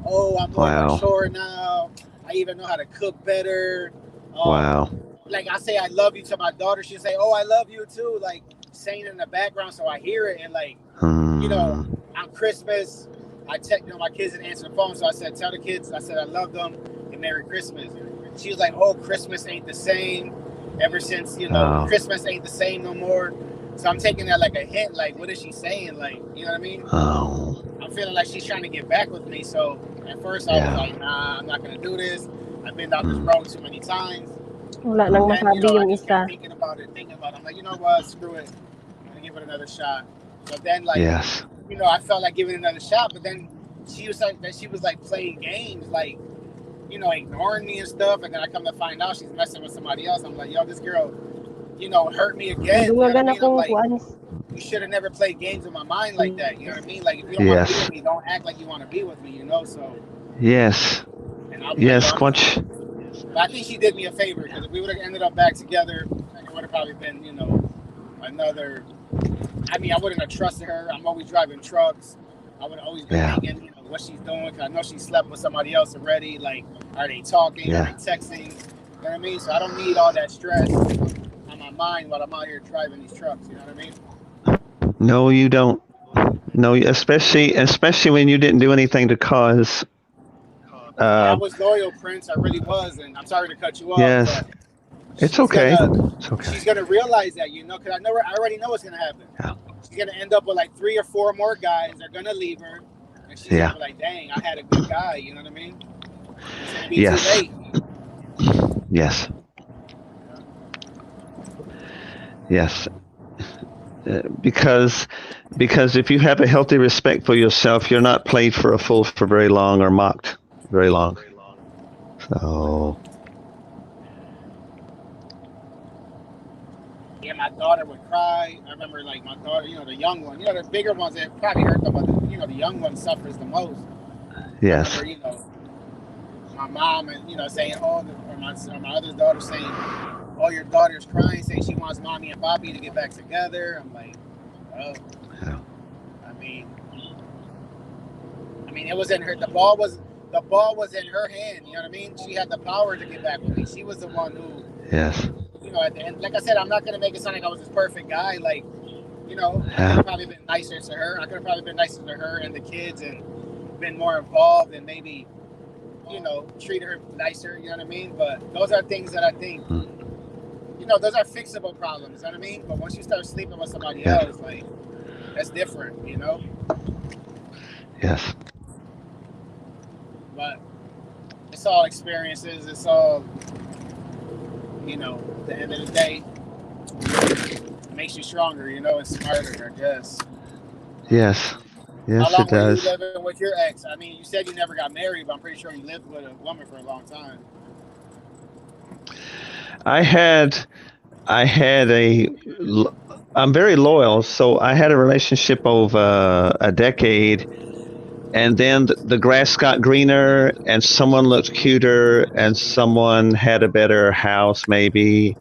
oh, I'm more mature now. I even know how to cook better. Wow. Like, I say I love you to my daughter, she'll say, oh, I love you too. Like, saying it in the background so I hear it. And like, you know, on Christmas, I text, you know, my kids didn't answer the phone. So I said, tell the kids, I said, I love them and Merry Christmas. She was like, oh, Christmas ain't the same. Ever since, you know, Christmas ain't the same no more. So I'm taking that like a hint, like, what is she saying? Like, you know what I mean? Oh. I'm feeling like she's trying to get back with me. So at first I was like, nah, I'm not going to do this. I've been down this road too many times. Wala nang masabi yung I isa. thinking about it. I'm like, you know what? Screw it. I'm going to give it another shot. But then, like, you know, I felt like giving it another shot. But then she was like playing games, like, you know, ignoring me and stuff. And then I come to find out she's messing with somebody else. I'm like, yo, this girl, you know, hurt me again. You know what I mean? I'm like, you should have never played games with my mind like that. You know what I mean? Like, if you don't want to be with me, don't act like you want to be with me, you know? So. Yes. Yes, Quench. But I think she did me a favor, because if we would have ended up back together, it would have probably been, you know, another. I mean, I wouldn't have trusted her. I'm always driving trucks. I would have always been thinking, you know, what she's doing, because I know she slept with somebody else already. Like, are they talking? Are they texting? You know what I mean? So I don't need all that stress on my mind while I'm out here driving these trucks. You know what I mean? No, you don't. No, especially when you didn't do anything to cause. I was loyal, Prince. I really was, and I'm sorry to cut you off. Yes, it's okay. It's okay. She's gonna realize that, you know, because I already know what's gonna happen. Yeah. She's gonna end up with like 3 or 4 more guys. They're gonna leave her, and she's gonna be like, "Dang, I had a good guy." You know what I mean? It's gonna be too late. Yes. Yes. Because if you have a healthy respect for yourself, you're not played for a fool for very long or mocked very long. So. Yeah, my daughter would cry. I remember, like, my daughter, you know, the young one, you know, the bigger ones that probably hurt them, but you know, the young one suffers the most. Yes. I remember, you know, my mom and, you know, saying, or my other daughter saying, oh, your daughter's crying, saying she wants mommy and Bobby to get back together. I'm like, oh. Yeah. I mean, it was in her. The ball was in her hand. You know what I mean? She had the power to get back with me. She was the one who. Yes. You know, at the end, like I said, I'm not gonna make it sound like I was this perfect guy. Like, you know, I could have probably been nicer to her. I could have probably been nicer to her and the kids, and been more involved, and maybe, you know, treat her nicer. You know what I mean? But those are things that I think. You know, those are fixable problems, you know what I mean? But once you start sleeping with somebody else, like, that's different, you know? Yes. But it's all experiences. It's all, you know, at the end of the day, it makes you stronger, you know, and smarter, I guess. Yes. Yes, How long it does. were you living with your ex? I mean, you said you never got married, but I'm pretty sure you lived with a woman for a long time. I'm very loyal, so I had a relationship over a decade, and then the grass got greener, and someone looked cuter, and someone had a better house, maybe.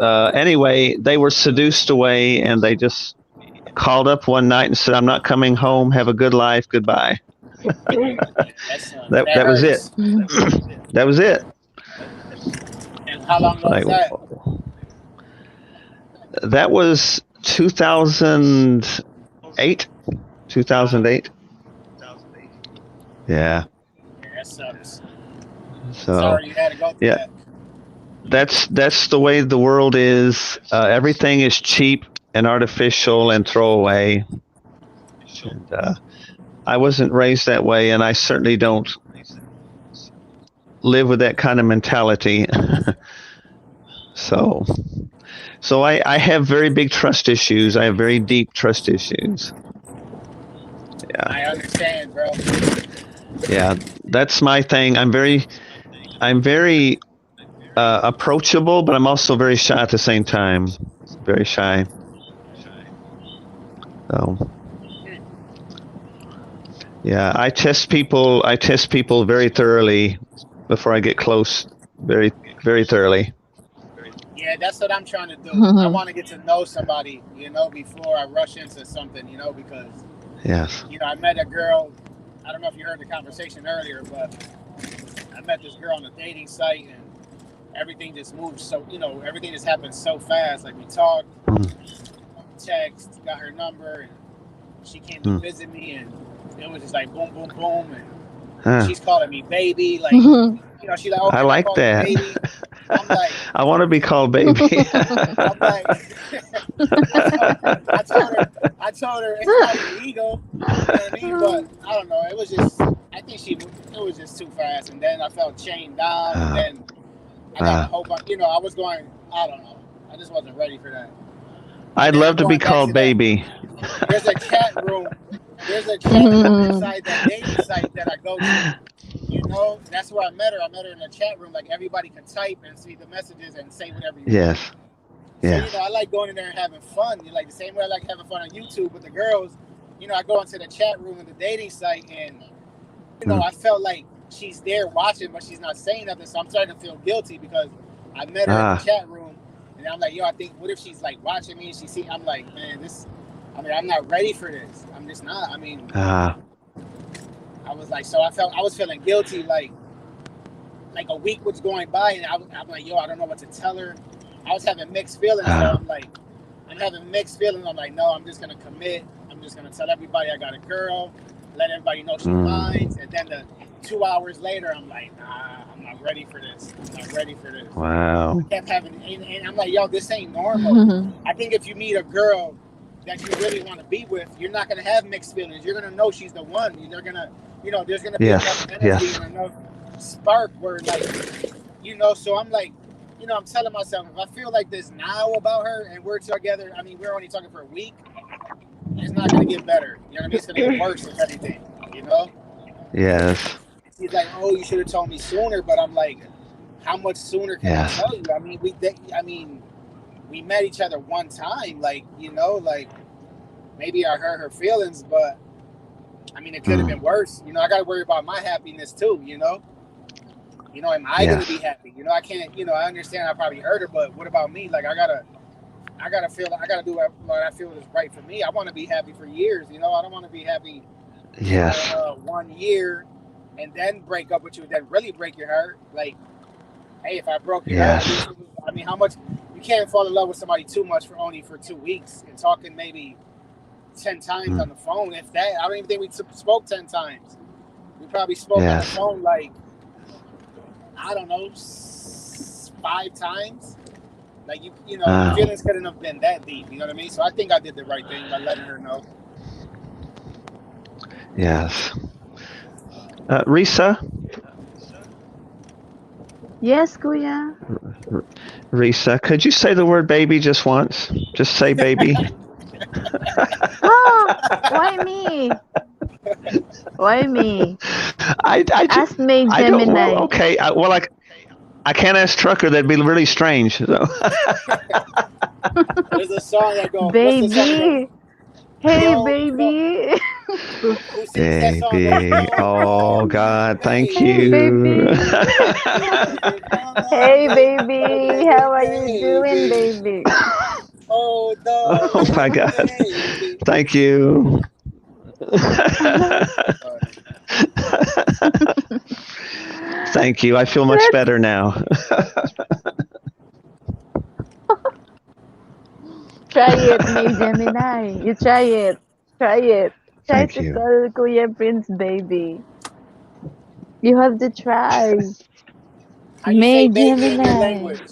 Anyway, they were seduced away, and they just called up one night and said, "I'm not coming home. Have a good life. Goodbye." that was it. That was it. And how long was that? That was 2008. 2008. Yeah. That sucks. So. Sorry you had to go through that. That's the way the world is. Everything is cheap and artificial and throwaway. And, I wasn't raised that way, and I certainly don't live with that kind of mentality. So I have very big trust issues. I have very deep trust issues. Yeah. I understand, bro. Yeah, that's my thing. I'm very approachable, but I'm also very shy at the same time. Very shy. So, yeah, I test people very thoroughly before I get close. Very, very thoroughly. Yeah, that's what I'm trying to do. I want to get to know somebody, before I rush into something, because Yes. I met a girl. I don't know if you heard the conversation earlier, but I met this girl on a dating site, and everything just moved so, everything just happened so fast. Like, we talked, text, got her number, and she came to visit me, and it was just like boom, boom, boom, and she's calling me baby, like, she's like, oh, I like that. Baby? I'm like, I want to be called baby. I'm like, I told her it's not illegal, you know what I mean? But I don't know. It was just, I think it was just too fast. And then I felt chained down. And then I got a whole bunch, I was going, I don't know. I just wasn't ready for that. I'd love to be called baby. There's a chat room. There's a chat room inside that dating site that I go to. That's where I met her. I met her in a chat room. Like, everybody can type and see the messages and say whatever you want. Yes. Yeah. So, I like going in there and having fun. Like, the same way I like having fun on YouTube with the girls. I go into the chat room of the dating site, and, I felt like she's there watching, but she's not saying nothing. So I'm starting to feel guilty because I met her in the chat room, and I'm like, I think, what if she's like watching me and I'm like, man, I'm not ready for this. I'm just not. I was like, so I was feeling guilty, like a week was going by, and I'm like, I don't know what to tell her. I was having mixed feelings. So I'm having mixed feelings. I'm like, no, I'm just going to commit. I'm just going to tell everybody I got a girl, let everybody know she's mine. And then 2 hours later, I'm like, nah, I'm not ready for this. I'm not ready for this. Wow. I kept having, and I'm like, this ain't normal. I think if you meet a girl that you really want to be with, you're not going to have mixed feelings. You're going to know she's the one. You're going to, there's going to be enough energy and enough spark where, like, so I'm like, I'm telling myself, if I feel like this now about her and we're together, we're only talking for a week, it's not going to get better. You know what I mean? It's going to get worse, if anything, Yes. She's like, oh, you should have told me sooner, but I'm like, how much sooner can I tell you? We met each other one time, like, like, maybe I hurt her feelings, but, it could have been worse. I got to worry about my happiness, too, am I going to be happy? I can't, I understand I probably hurt her, but what about me? Like, I gotta do what I feel is right for me. I want to be happy for years, I don't want to be happy for 1 year and then break up with you, then really break your heart. Like, hey, if I broke your heart, how much, you can't fall in love with somebody too much for 2 weeks and talking maybe 10 times on the phone. If that, I don't even think we spoke 10 times. We probably spoke on the phone like, I don't know, 5 times. Like, feelings couldn't have been that deep. You know what I mean? So I think I did the right thing by letting her know. Yes. Risa? Yes, Kuya. Risa, could you say the word baby just once? Just say baby. Why me? Why me? Ask me, Gemini. Okay, I can't ask Trucker. That'd be really strange. So. There's a song that goes, baby. Hey, baby. Baby. Oh, God. Thank you. Baby. Hey, baby. How are you doing, baby? Oh, no. Oh, my God. Thank you. Thank you. I feel much better now. Try it, May Gemini. You try it. Try it. Try Thank to you. tell Kuya Prince, baby. You have to try. How you May say baby in your Gemini. language?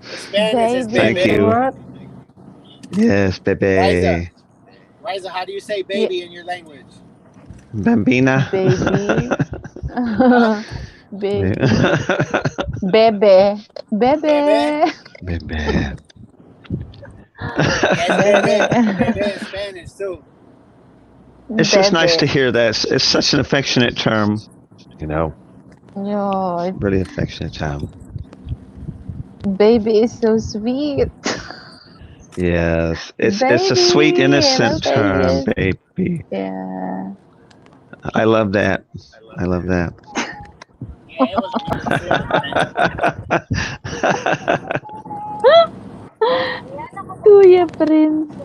Spanish is Baby. Thank you. What? Yes, baby. Riza, how do you say baby in your language? Bambina. Baby. Baby. Bebe. Bebe. Bebe. Yes, bebe in Spanish too. It's just nice to Bebe. hear that. It's such an affectionate term, you know, Yo, really affectionate term. baby is so sweet. Yes, it's a sweet, Baby, I innocent love term, babies. baby. Yeah. I love that. I love that. Yeah, it was a beautiful feeling, man. Kuya Prince.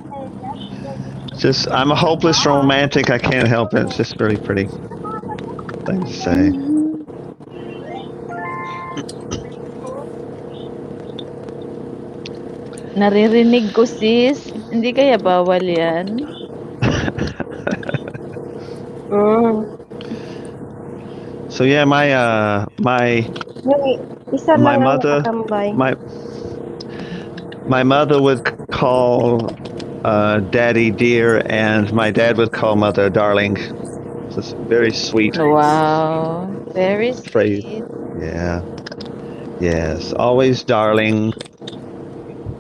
Just, I'm a hopeless romantic. I can't help it. It's just really pretty thing to say. Mhm. Naririnig ko, sis. Hindi kaya bawal yan? So yeah, my Isa my lang ang mother nakatambay. my mother would call daddy dear, and my dad would call mother darling. It's a very sweet Wow. Very phrase. sweet. Yeah. Yes. Always darling.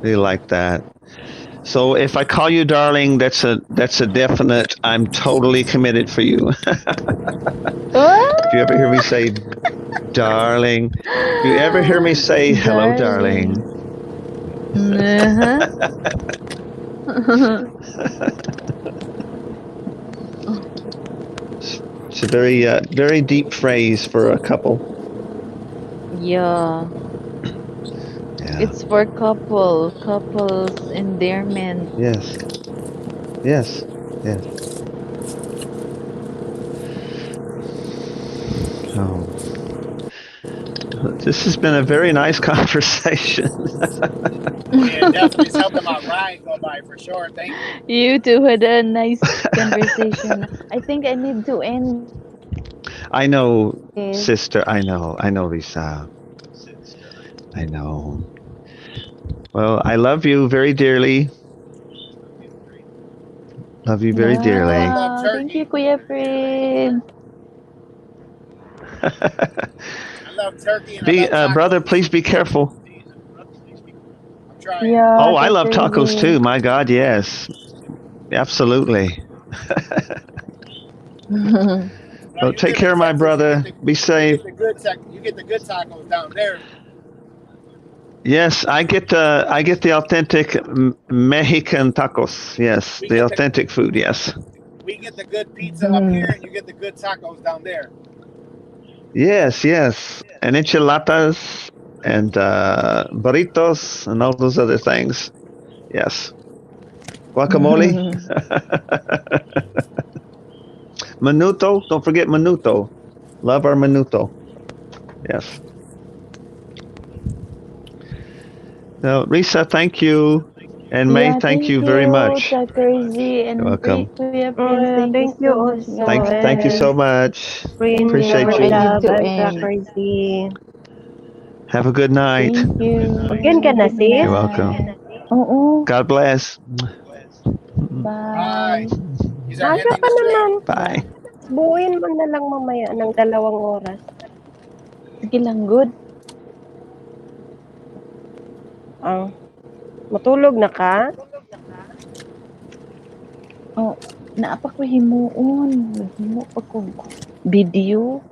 Really like that. So if I call you darling, that's a definite. I'm totally committed for you. If you ever hear me say darling, if you ever hear me say hello, darling. Uh-huh. It's a very deep phrase for a couple. Yeah. Yeah. It's for couples endearment. Yes. Yes. Yes. Oh. This has been a very nice conversation. Yeah, definitely. It's helping my ride go by for sure. Thank you. You two had a nice conversation. I think I need to end I know, it. sister. I know, Lisa. I know. Well, I love you very dearly. Love you very dearly. love Wow, thank you, turkey. Kuya Prince. I love turkey and I love tacos. Brother, please be careful. I'm trying. Yeah, Oh, I love take her tacos easy. too. My God, yes, absolutely. No, Well, you take live care, in my Texas. brother. Be You safe. get the good tacos down there. Yes, I get the authentic Mexican tacos. Yes, We the get authentic food. Yes. we get the good pizza up here, and you get the good tacos down there. Yes, and enchiladas and burritos and all those other things. Yes. Guacamole. Menudo. Don't forget menudo. Love our menudo. Yes. So, Risa, thank you. And May, Yeah, thank you very much. Crazy and You're welcome. Kuya Prince. Thank you Thank you so much, also. guys. Thank you so much. Prince, Appreciate I you. need love, to and end. Crazy. Have a good night. Thank you. Again ka na, Good sis? You're welcome. night. Oo. God bless. Bye. Bye. These are Aga ending pa the stream. naman. Bye. Buuin mo na lang mamaya ng 2 oras. Sige lang, good. Matulog na ka? Oh, naapa ko himuon. Naghimo pa ko video.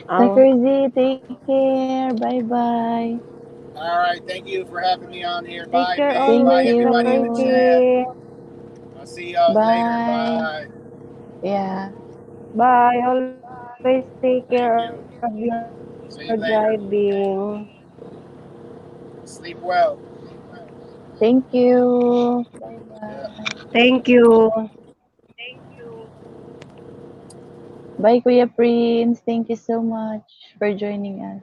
Crazy, take care. Bye-bye. All right. Thank you for having me on here. Take Bye, care May. Thank Bye, always, everybody in the you. chat. I'll see y'all later. Bye. Bye. Yeah. Bye. Always take care Thank of you. your See you later. driving. Sleep well. Thank you. Bye-bye. Thank you. Bye, Kuya Prince. Thank you so much for joining us.